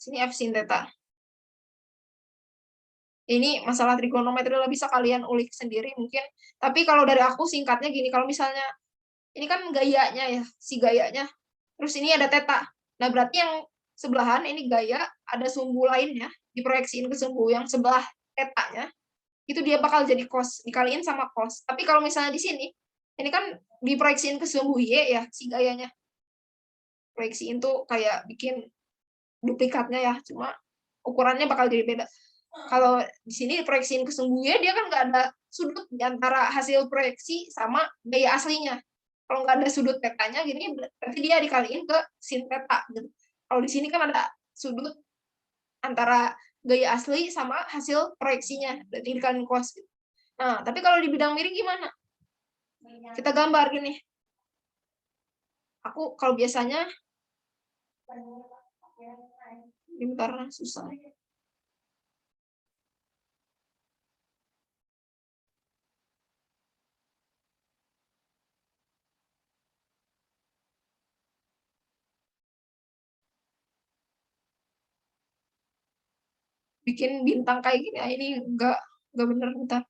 Sini F sin theta. Ini masalah trigonometri lah bisa kalian ulik sendiri mungkin. Tapi kalau dari aku singkatnya gini, kalau misalnya ini kan gayanya ya, si gayanya. Terus ini ada theta. Nah, berarti yang sebelahan ini gaya, ada sumbu lainnya, diproyeksiin ke sumbu yang sebelah theta-nya, itu dia bakal jadi cos, dikaliin sama cos. Tapi kalau misalnya di sini, ini kan diproyeksiin ke sumbu Y ya, si gayanya. Proyeksiin tuh kayak bikin duplikatnya ya, cuma ukurannya bakal jadi beda. Kalau di sini diproyeksiin ke sumbu Y, dia kan nggak ada sudut di antara hasil proyeksi sama gaya aslinya. Kalau nggak ada sudut tetanya gini, berarti dia dikaliin ke sin teta. Gitu. Kalau di sini kan ada sudut antara gaya asli sama hasil proyeksinya, berarti dikaliin cos. Gitu. Nah, tapi kalau di bidang miring gimana? Kita gambar gini. Aku kalau biasanya, bentar, susah. Bikin bintang kayak gini, ini enggak bener, bentar.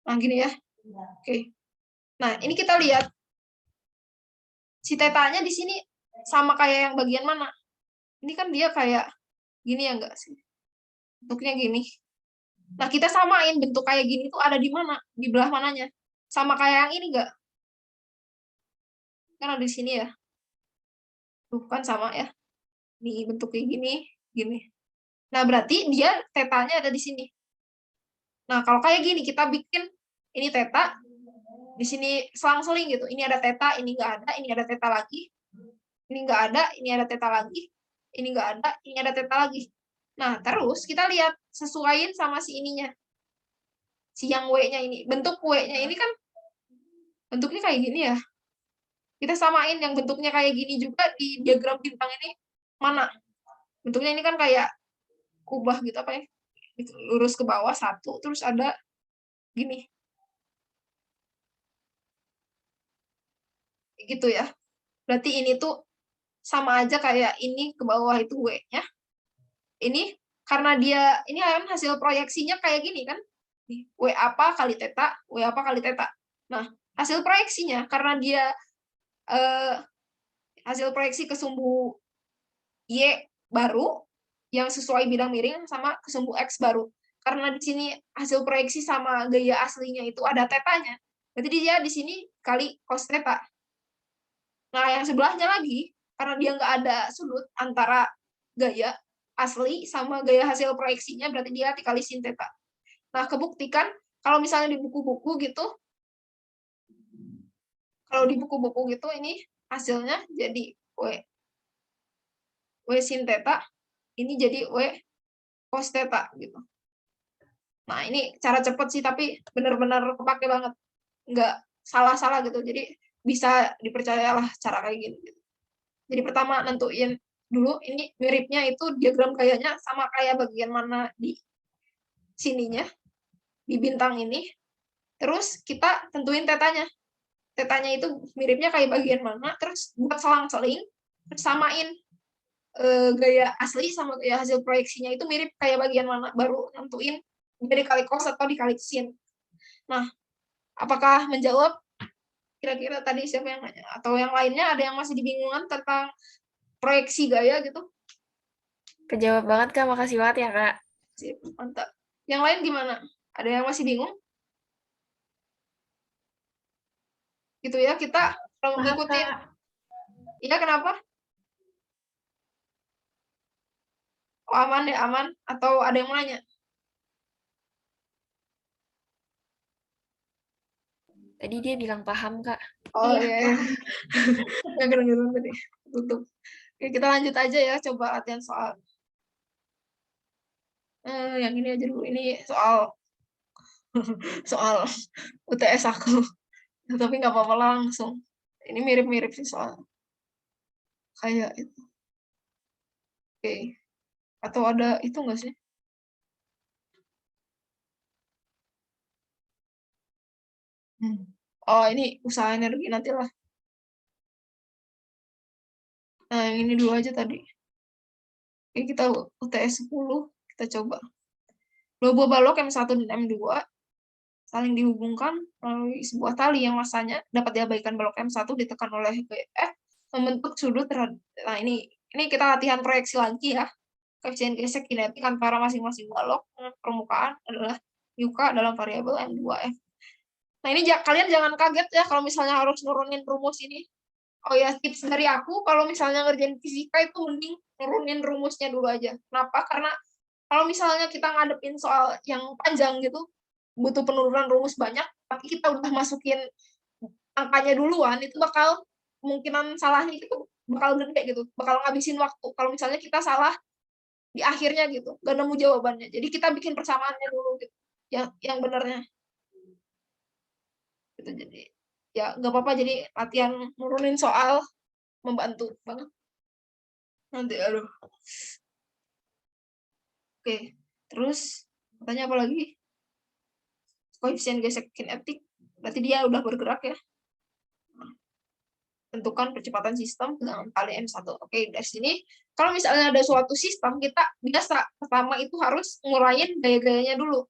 Nah, gini ya. Oke. Nah, ini kita lihat si tetanya di sini sama kayak yang bagian mana? Ini kan dia kayak gini ya enggak sih? Bentuknya gini. Nah, kita samain bentuk kayak gini tuh ada di mana? Di belah mananya? Sama kayak yang ini enggak? Kan ada di sini ya. Tuh kan sama ya. Ini bentuk kayak gini, gini. Nah, berarti dia tetanya ada di sini. Nah, kalau kayak gini kita bikin ini teta, di sini selang-seling gitu. Ini ada teta, ini enggak ada, ini ada teta lagi. Ini enggak ada, ini ada teta lagi. Ini enggak ada, ini ada teta lagi. Nah, terus kita lihat sesuaiin sama si ininya. Si yang W-nya ini. Bentuk W-nya ini kan bentuknya kayak gini ya. Kita samain yang bentuknya kayak gini juga di diagram bintang ini mana? Bentuknya ini kan kayak kubah gitu apa ya? Lurus ke bawah satu, terus ada gini. Gitu ya. Berarti ini tuh sama aja kayak ini ke bawah itu W-nya. Ini karena dia ini kan hasil proyeksinya kayak gini kan. W apa kali teta, W apa kali teta. Nah, hasil proyeksinya karena dia hasil proyeksi ke sumbu Y baru yang sesuai bidang miring sama ke sumbu X baru. Karena di sini hasil proyeksi sama gaya aslinya itu ada tetanya. Berarti dia di sini kali cos teta. Nah, yang sebelahnya lagi, karena dia nggak ada sudut antara gaya asli sama gaya hasil proyeksinya, berarti dia dikali sin teta. Nah, kebuktikan kalau misalnya di buku-buku gitu, kalau di buku-buku gitu ini hasilnya jadi W sin teta, ini jadi W cos teta gitu. Nah, ini cara cepet sih, tapi benar-benar kepake banget. Nggak salah-salah gitu, jadi bisa dipercayalah cara kayak gini. Jadi pertama nentuin dulu ini miripnya itu diagram gayanya sama kayak bagian mana di sininya, di bintang ini. Terus kita tentuin tetanya. Tetanya itu miripnya kayak bagian mana, terus buat selang-seling, terus samain gaya asli sama gaya hasil proyeksinya itu mirip kayak bagian mana, baru nentuin jadi dikali cos atau dikali sin. Nah, apakah menjawab? Kira-kira tadi siapa yang nanya? Atau yang lainnya ada yang masih dibingungan tentang proyeksi gaya gitu? Kejawab banget, Kak. Makasih banget ya, Kak. Sip, mantap. Yang lain gimana? Ada yang masih bingung? Gitu ya, kita kalau ngikutin. Iya, kenapa? Oh, aman ya, aman. Atau ada yang mau nanya? Tadi dia bilang paham, Kak. Oh iya. Nggak keren tadi. Tutup. Oke, kita lanjut aja ya, coba latihan soal. Yang ini aja dulu. Ini soal soal UTS aku. Tapi nggak apa-apa langsung. Ini mirip-mirip sih soal. Kayak itu. Oke. Atau ada itu nggak sih? Oh, ini usaha energi nantilah. Nah, yang ini dulu aja tadi. Oke, kita UTS 10. Kita coba. Dua buah balok M1 dan M2 saling dihubungkan melalui sebuah tali yang masanya dapat diabaikan. Balok M1 ditekan oleh F membentuk sudut terhadap. Nah, ini kita latihan proyeksi lagi ya. Koefisien gesek kinetik antara masing-masing balok permukaan adalah yuka dalam variabel M2F. Nah, ini kalian jangan kaget ya kalau misalnya harus nurunin rumus ini. Oh ya, tips dari aku, kalau misalnya ngerjain fisika itu mending nurunin rumusnya dulu aja. Kenapa? Karena kalau misalnya kita ngadepin soal yang panjang gitu, butuh penurunan rumus banyak, tapi kita udah masukin angkanya duluan, itu bakal kemungkinan salahnya itu bakal gede gitu, bakal ngabisin waktu. Kalau misalnya kita salah di akhirnya gitu, gak nemu jawabannya. Jadi kita bikin persamaannya dulu gitu, yang benernya. Gitu, jadi ya nggak apa-apa, jadi latihan nurunin soal membantu banget. Nanti aduh. Oke, terus tanya apa lagi? Koefisien gesek kinetik, berarti dia udah bergerak ya. Tentukan percepatan sistem dengan kali M1. Oke, dari sini kalau misalnya ada suatu sistem, kita biasa pertama itu harus nguraiin gaya-gayanya dulu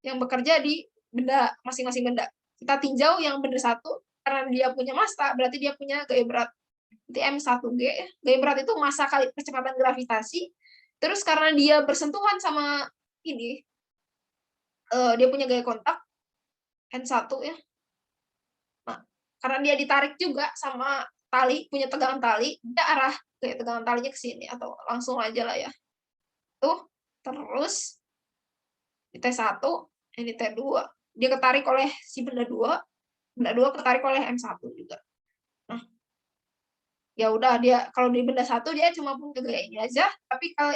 yang bekerja di benda masing-masing benda. Kita tinjau yang benda satu, karena dia punya massa, berarti dia punya gaya berat. Berarti M1G, gaya berat itu massa kali percepatan gravitasi. Terus karena dia bersentuhan sama ini, dia punya gaya kontak, N1 ya. Nah, karena dia ditarik juga sama tali, punya tegangan tali, dia arah gaya tegangan talinya ke sini, atau langsung aja lah ya. Tuh, terus di T1, ini T2, dia ketarik oleh si benda 2 ketarik oleh M1 juga. Nah, ya udah, dia kalau di benda 1 dia cuma punya gaya ini aja, tapi kalau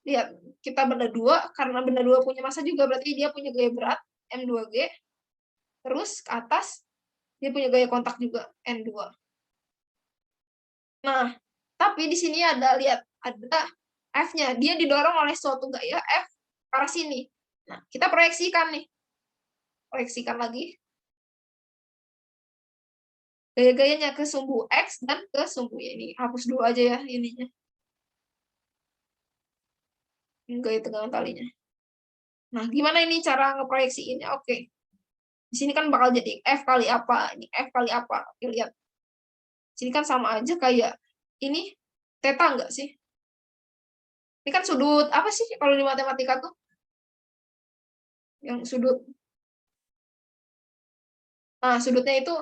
lihat kita benda 2, karena benda 2 punya massa juga, berarti dia punya gaya berat M2G, terus ke atas dia punya gaya kontak juga N2. Nah, tapi di sini ada, lihat, ada F-nya, dia didorong oleh suatu gaya F ke arah sini. Nah, kita proyeksikan nih. Proyeksikan lagi. Gaya-gayanya ke sumbu X dan ke sumbu Y. Ini hapus dulu aja ya ininya. Gaya tegangan talinya. Nah, gimana ini cara ngeproyeksiinnya? Oke. Di sini kan bakal jadi F kali apa, ini F kali apa. Oke, lihat. Sini kan sama aja kayak ini theta enggak sih? Ini kan sudut apa sih kalau di matematika tuh? Yang sudut. Nah, sudutnya itu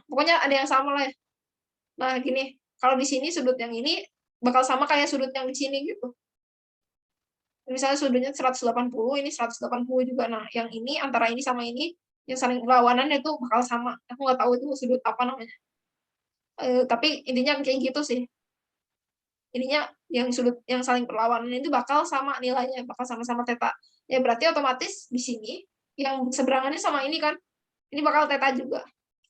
pokoknya ada yang sama lah ya. Nah, gini, kalau di sini sudut yang ini bakal sama kayak sudut yang di sini gitu. Misalnya sudutnya 180, ini 180 juga. Nah, yang ini antara ini sama ini yang saling berlawanan itu bakal sama. Aku nggak tahu itu sudut apa namanya. Tapi intinya kayak gitu sih. Ininya yang sudut yang saling berlawanan itu bakal sama nilainya, bakal sama-sama theta. Ya berarti otomatis di sini yang seberangannya sama ini kan. Ini bakal theta juga.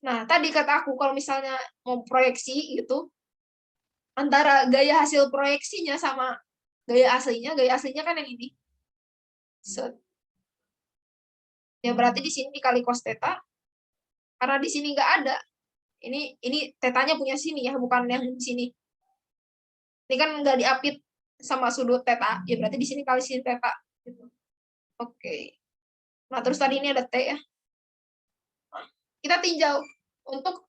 Nah, tadi kata aku kalau misalnya mau proyeksi gitu, antara gaya hasil proyeksinya sama gaya aslinya kan yang ini. Set. Ya berarti di sini dikali cos theta, karena di sini nggak ada. Ini tetanya punya sini ya, bukan yang di sini. Ini kan nggak diapit sama sudut theta, ya berarti di sini kali sin theta. Gitu. Oke. Nah terus tadi ini ada T ya. Nah, kita tinjau untuk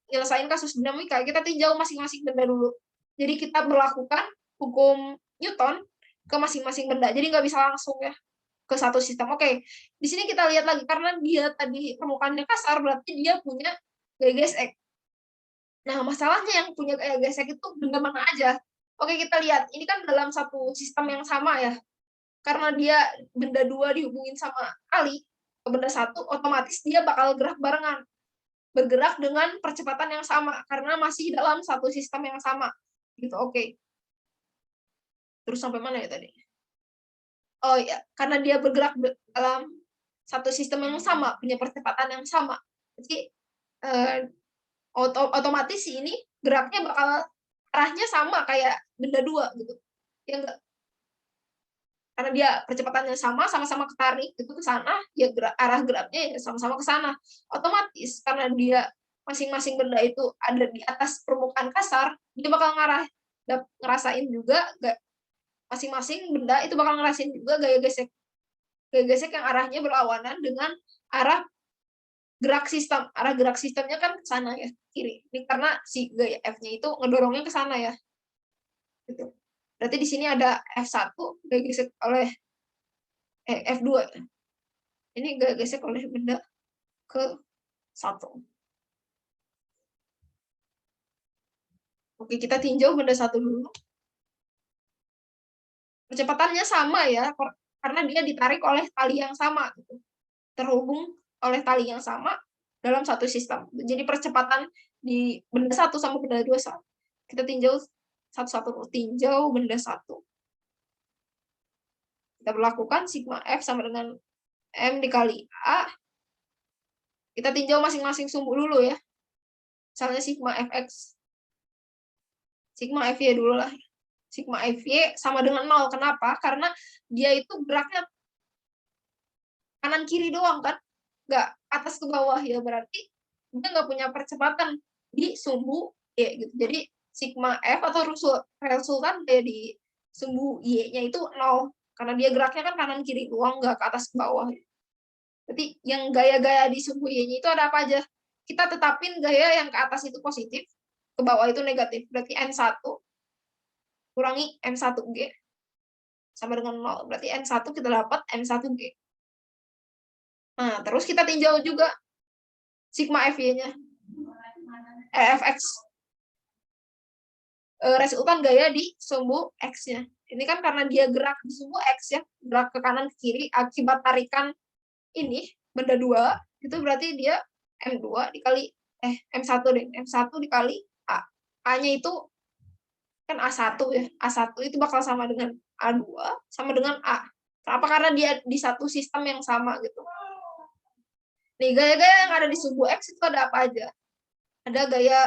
nyelesain kasus dinamika, kita tinjau masing-masing benda dulu. Jadi kita berlakukan hukum Newton ke masing-masing benda. Jadi nggak bisa langsung ya ke satu sistem. Oke, di sini kita lihat lagi karena dia tadi permukaannya kasar, berarti dia punya gaya gesek. Nah, masalahnya yang punya gaya gesek itu benda mana aja. Oke, kita lihat. Ini kan dalam satu sistem yang sama ya. Karena dia benda 2 dihubungin sama kali ke benda 1, otomatis dia bakal gerak barengan. Bergerak dengan percepatan yang sama karena masih dalam satu sistem yang sama. Gitu, oke. Terus sampai mana ya tadi? Oh ya, karena dia bergerak dalam satu sistem yang sama, punya percepatan yang sama. Jadi otomatis ini geraknya bakal arahnya sama kayak benda 2 gitu. Ya enggak? Karena dia percepatannya sama-sama ketarik itu ke sana, ya arah geraknya ya sama-sama ke sana. Otomatis karena dia masing-masing benda itu ada di atas permukaan kasar, dia bakal ngerasain juga masing-masing benda itu bakal ngerasain juga gaya gesek. Gaya gesek yang arahnya berlawanan dengan arah gerak sistem. Arah gerak sistemnya kan ke sana ya, kiri. Ini karena si gaya F-nya itu ngedorongnya ke sana ya. Gitu. Berarti di sini ada F1 gaya gesek oleh F2. Ini gaya gesek oleh benda ke 1. Oke, kita tinjau benda 1 dulu. Kecepatannya sama ya, karena dia ditarik oleh tali yang sama, gitu. Terhubung oleh tali yang sama dalam satu sistem. Jadi percepatan di benda 1 sama benda 2 sama. Kita tinjau satu-satu. Tinjau benda 1. Kita berlakukan sigma F sama dengan M dikali A. Kita tinjau masing-masing sumbu dulu ya. Misalnya sigma Fx. Sigma Fy dulu lah. Sigma Fy sama dengan 0. Kenapa? Karena dia itu geraknya kanan kiri doang kan, nggak atas ke bawah ya, berarti dia nggak punya percepatan di sumbu Y gitu. Jadi sigma F atau resultan kayak di sumbu Y-nya itu 0 karena dia geraknya kan kanan kiri doang, nggak ke atas ke bawah. Berarti yang gaya-gaya di sumbu Y-nya itu ada apa aja? Kita tetapin gaya yang ke atas itu positif, ke bawah itu negatif. Berarti N1 kurangi M1G sama dengan 0. Berarti N1 kita dapat M1G. Nah, terus kita tinjau juga sigma Fy-nya. Fx. Resultan gaya di sumbu X-nya. Ini kan karena dia gerak di sumbu X ya, gerak ke kanan ke kiri akibat tarikan ini, benda 2, itu berarti dia M2 dikali, M1 deh, M1 dikali A. A-nya itu kan A1 ya, A1 itu bakal sama dengan A2, sama dengan A. Kenapa? Karena dia di satu sistem yang sama gitu. Nih, gaya-gaya yang ada di sumbu X itu ada apa aja? Ada gaya,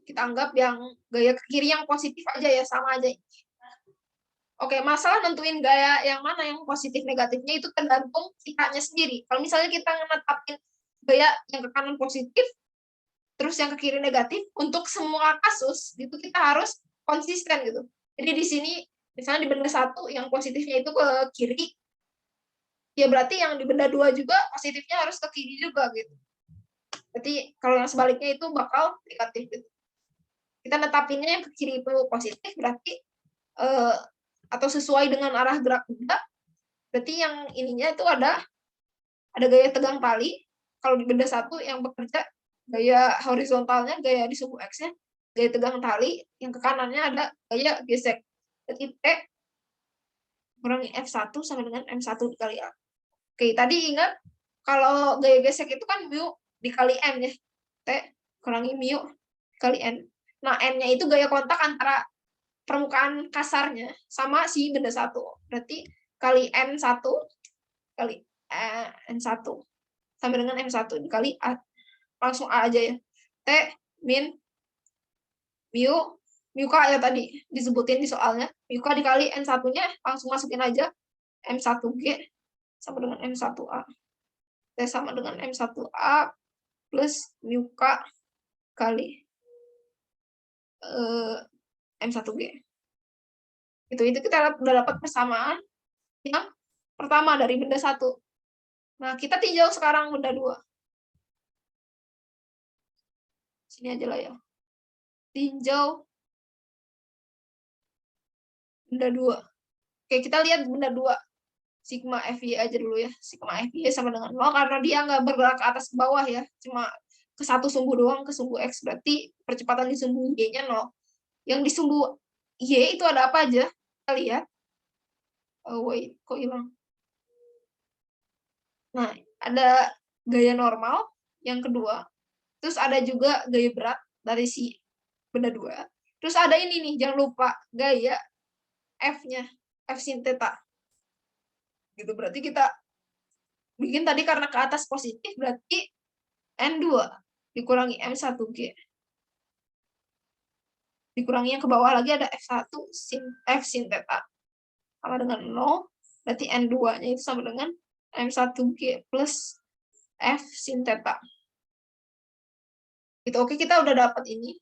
kita anggap yang gaya ke kiri yang positif aja ya, sama aja. Oke, masalah nentuin gaya yang mana yang positif negatifnya itu tergantung kitanya sendiri. Kalau misalnya kita menetapin gaya yang ke kanan positif, terus yang ke kiri negatif, untuk semua kasus, itu kita harus konsisten gitu. Jadi di sini, misalnya di benda 1, yang positifnya itu ke kiri, ya berarti yang di benda 2 juga positifnya harus ke kiri juga gitu. Berarti kalau yang sebaliknya itu bakal negatif gitu. Kita netapinnya yang ke kiri itu positif, berarti atau sesuai dengan arah gerak benda, berarti yang ininya itu ada gaya tegang tali. Kalau di benda 1 yang bekerja gaya horizontalnya, gaya di sumbu X-nya gaya tegang tali, yang ke kanannya ada gaya gesek. Berarti T kurangi F1 sama dengan M1 dikali A. Oke, tadi ingat kalau gaya gesek itu kan mu dikali N ya. T kurangi mu dikali N. Nah, N-nya itu gaya kontak antara permukaan kasarnya sama si benda 1. Berarti kali N1 kali N1 sama dengan M1 dikali A. Langsung A aja ya. T min mu K ya tadi disebutin di soalnya. Mu K dikali N1-nya langsung masukin aja M1G sama dengan M1A. T sama dengan M1A plus mu K kali M1G. Itu kita udah dapat persamaan yang pertama dari benda 1. Nah, kita tinjau sekarang benda 2. Sini aja lah ya. Tinjau benda 2. Oke, kita lihat benda 2. Sigma Fy aja dulu ya. Sigma Fy sama dengan 0 karena dia nggak bergerak ke atas ke bawah ya. Cuma ke satu sumbu doang, ke sumbu X. Berarti percepatan di sumbu Y-nya 0. Yang di sumbu Y itu ada apa aja? Kita lihat. Oh, wait, kok hilang? Nah, ada gaya normal yang kedua. Terus ada juga gaya berat dari si benda 2. Terus ada ini nih, jangan lupa gaya F-nya, F sin theta. Gitu, berarti kita bikin tadi karena ke atas positif, berarti N2 dikurangi M1G. Dikurangi yang ke bawah lagi ada F1 F sin theta. Sama dengan 0, berarti N2-nya itu sama dengan M1G plus F sin theta. Gitu, oke, kita udah dapat ini.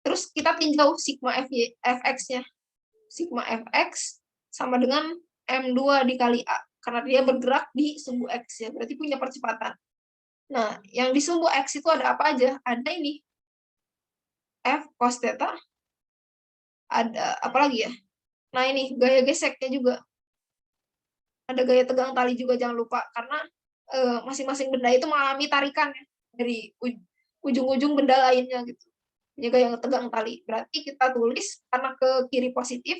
Terus kita tinjau sigma fx-nya. Sigma fx sama dengan M2 dikali A. Karena dia bergerak di sumbu X ya, berarti punya percepatan. Nah, yang di sumbu X itu ada apa aja? Ada ini, F cos theta, ada apa lagi ya? Nah, ini gaya geseknya juga. Ada gaya tegang tali juga, jangan lupa. Karena masing-masing benda itu mengalami tarikan ya, dari ujung-ujung benda lainnya gitu. Ini gaya tegang tali. Berarti kita tulis karena ke kiri positif,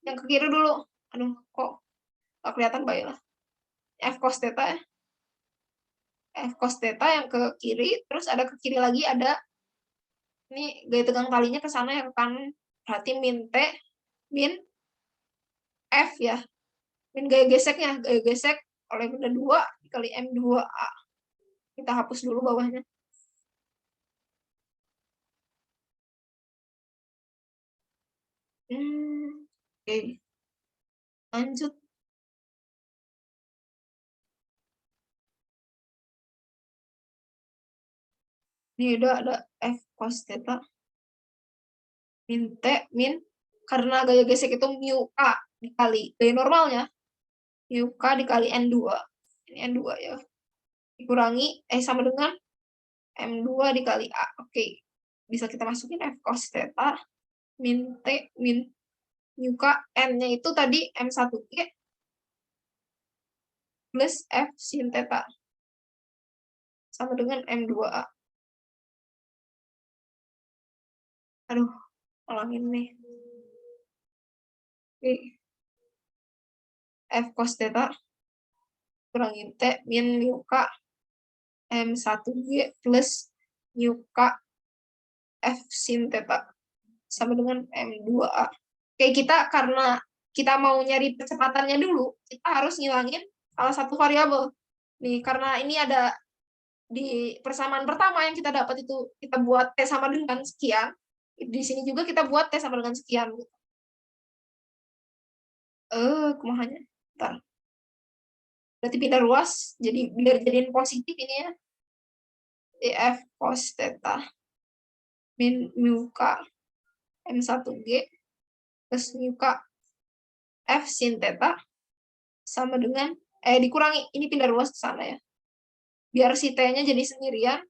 yang ke kiri dulu. Aduh, kok nggak kelihatan baik lah. F cos theta ya. F cos theta yang ke kiri, terus ada ke kiri lagi ada ini gaya tegang talinya ke sana yang ke kanan. Berarti min T, min F ya. Min gaya geseknya, gaya gesek oleh benda 2 dikali M2A. Kita hapus dulu bawahnya. Oke. Lanjut. Ini udah ada F cos theta min T min, karena gaya gesek itu mu K dikali gaya normalnya, mu K dikali N2. Ini N2 ya. Dikurangi, sama dengan M2 dikali A. Oke. Bisa kita masukin F cos theta min T min mu K. N-nya itu tadi M1G plus F sin theta. Sama dengan M2A. Aduh, ulangin nih. Oke. F cos theta kurangin T min mu K M1G plus mu K F sin theta sama dengan M2A. Oke, kita karena kita mau nyari percepatannya dulu, kita harus ngilangin salah satu variabel. Nih, karena ini ada di persamaan pertama yang kita dapat itu, kita buat T sama dengan sekian. Di sini juga kita buat T sama dengan sekian. Kumahanya. Bentar. Berarti pindah ruas, jadi biar jadiin positif ini ya. F cos theta min mu K M1G plus mu K F sin theta sama dengan, dikurangi, ini pindah ruas ke sana ya. Biar si T-nya jadi sendirian,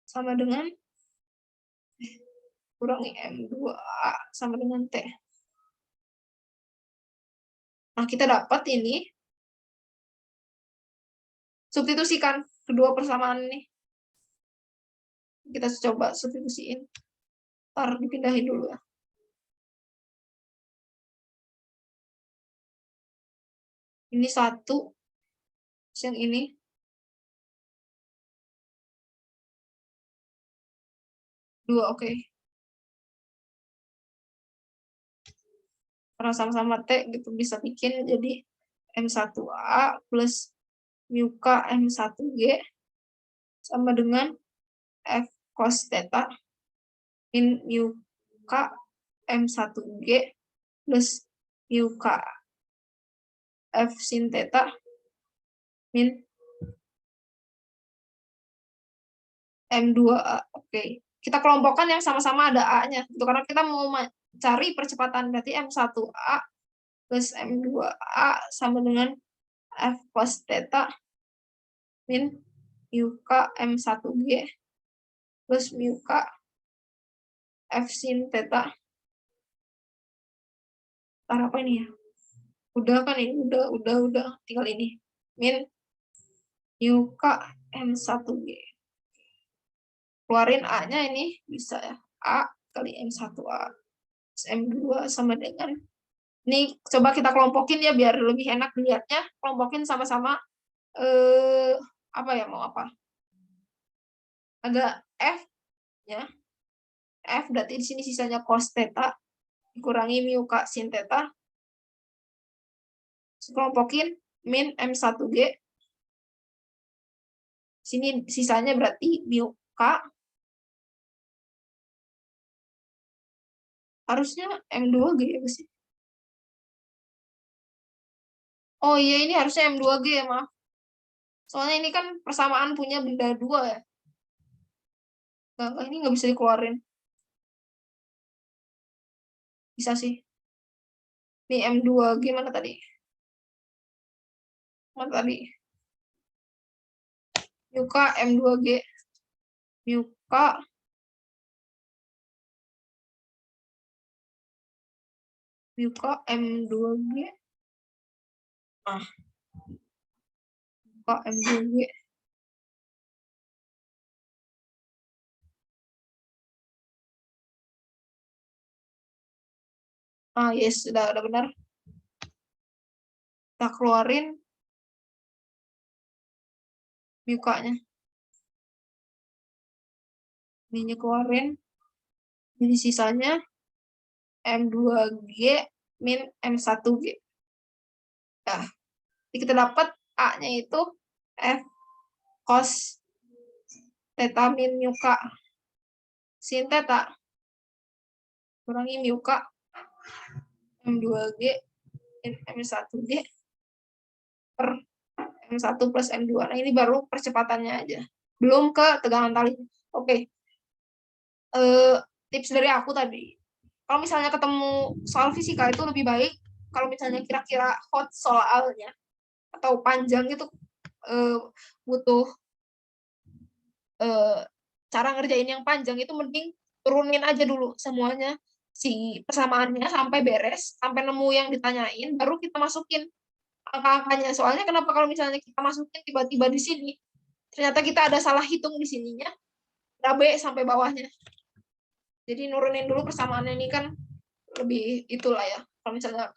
sama dengan, kurangi M2A sama dengan T. Nah, kita dapat ini, substitusikan kedua persamaan ini. Kita coba substitusiin. Ntar dipindahin dulu ya. Ini 1, yang ini. Dua, oke. Karena sama-sama T, gitu bisa bikin jadi M1A plus mu K M1G sama dengan F cos theta min mu K M1G plus mu K F sin theta min M2A. Oke. Kita kelompokkan yang sama-sama ada A-nya. Itu karena kita mau cari percepatan, berarti M1A plus M2A sama dengan F cos theta min mu K M1G plus mu K F sin theta. Ntar apa ini ya? Udah kan ini? Udah. Tinggal ini. Min mu K M1G. Keluarin A-nya ini, bisa ya. A kali M1A. M2 sama dengan, ini coba kita kelompokin ya, biar lebih enak dilihatnya. Kelompokin sama-sama, apa ya, mau apa? Ada F, ya. F berarti di sini sisanya cos theta, dikurangi mu K sin theta. Kelompokin, min M1G. Sini sisanya berarti mu K. Harusnya M2G ya sih. Oh iya, ini harusnya M2G ya, maaf. Soalnya ini kan persamaan punya benda 2 ya. Enggak, ini nggak bisa dikeluarin. Bisa sih. Ini M2 gimana tadi? Mana tadi? Yuka M2G. Yuka M2G. Yuka M2G. Yes, udah benar. Kita keluarin Yuka-nya. Ininya keluarin. Jadi sisanya M2G min M1G. Nah, jadi kita dapat A-nya itu F cos theta min Yuka sin theta kurangi Yuka M2G min M1G per M1 plus M2. Nah, ini baru percepatannya aja. Belum ke tegangan tali. Oke. Tips dari aku tadi. Kalau misalnya ketemu soal fisika itu lebih baik kalau misalnya kira-kira hot soalnya atau panjang itu butuh cara ngerjain yang panjang itu mending turunin aja dulu semuanya si persamaannya sampai beres, sampai nemu yang ditanyain, baru kita masukin angka-angkanya. Soalnya kenapa kalau misalnya kita masukin tiba-tiba di sini, ternyata kita ada salah hitung di sininya, B sampai bawahnya. Jadi nurunin dulu persamaannya ini kan lebih itulah ya. Kalau misalnya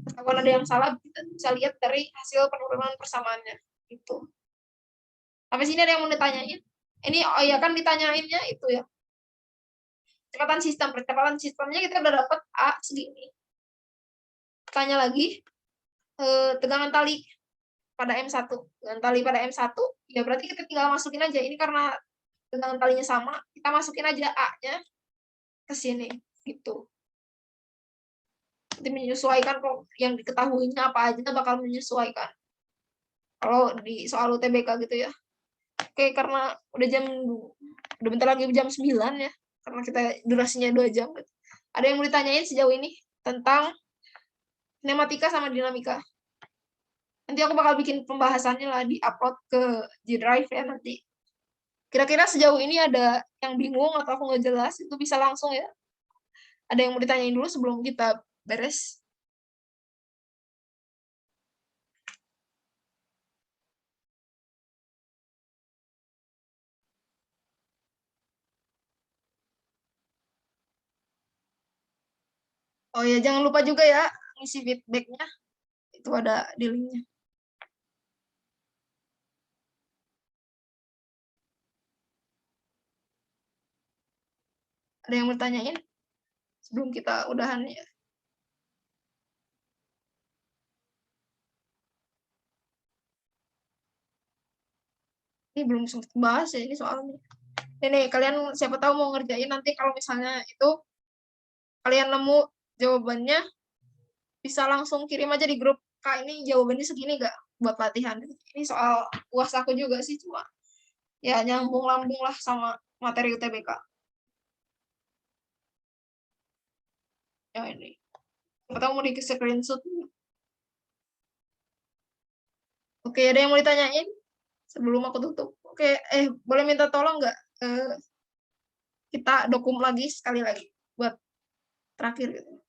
ketahuan ada yang salah, kita bisa lihat dari hasil penurunan persamaannya. Itu. Sampai sini ada yang mau ditanyain? Ini, oh ya kan ditanyainnya itu ya. Percepatan sistemnya kita udah dapat A segini. Tanya lagi, tegangan tali pada M1. Tegangan tali pada M1, ya berarti kita tinggal masukin aja. Ini karena tegangan talinya sama, kita masukin aja A-nya ke sini. Gitu. Nanti menyesuaikan kok yang diketahuinya apa aja bakal menyesuaikan. Kalau di soal UTBK gitu ya. Oke, karena udah bentar lagi jam 9 ya. Karena kita durasinya 2 jam. Ada yang mau ditanyain sejauh ini tentang kinematika sama dinamika? Nanti aku bakal bikin pembahasannya lah, di-upload ke G Drive ya nanti. Kira-kira sejauh ini ada yang bingung atau aku nggak jelas, itu bisa langsung ya. Ada yang mau ditanyain dulu sebelum kita beres? Oh ya, jangan lupa juga ya ngisi feedback-nya. Itu ada di link-nya. Ada yang mau tanyain sebelum kita udahan ya? Ini belum sempat bahas ya ini soalnya. Ini kalian siapa tahu mau ngerjain nanti kalau misalnya itu kalian nemu jawabannya bisa langsung kirim aja di grup. Kak, ini jawabannya segini gak buat latihan? Ini soal UAS aku juga sih, cuma ya nyambung-lambung lah sama materi UTBK. Ya ini. Siapa tahu mau di screenshot. Oke, ada yang mau ditanyain sebelum aku tutup? Oke, boleh minta tolong nggak kita dokum lagi sekali lagi buat terakhir gitu.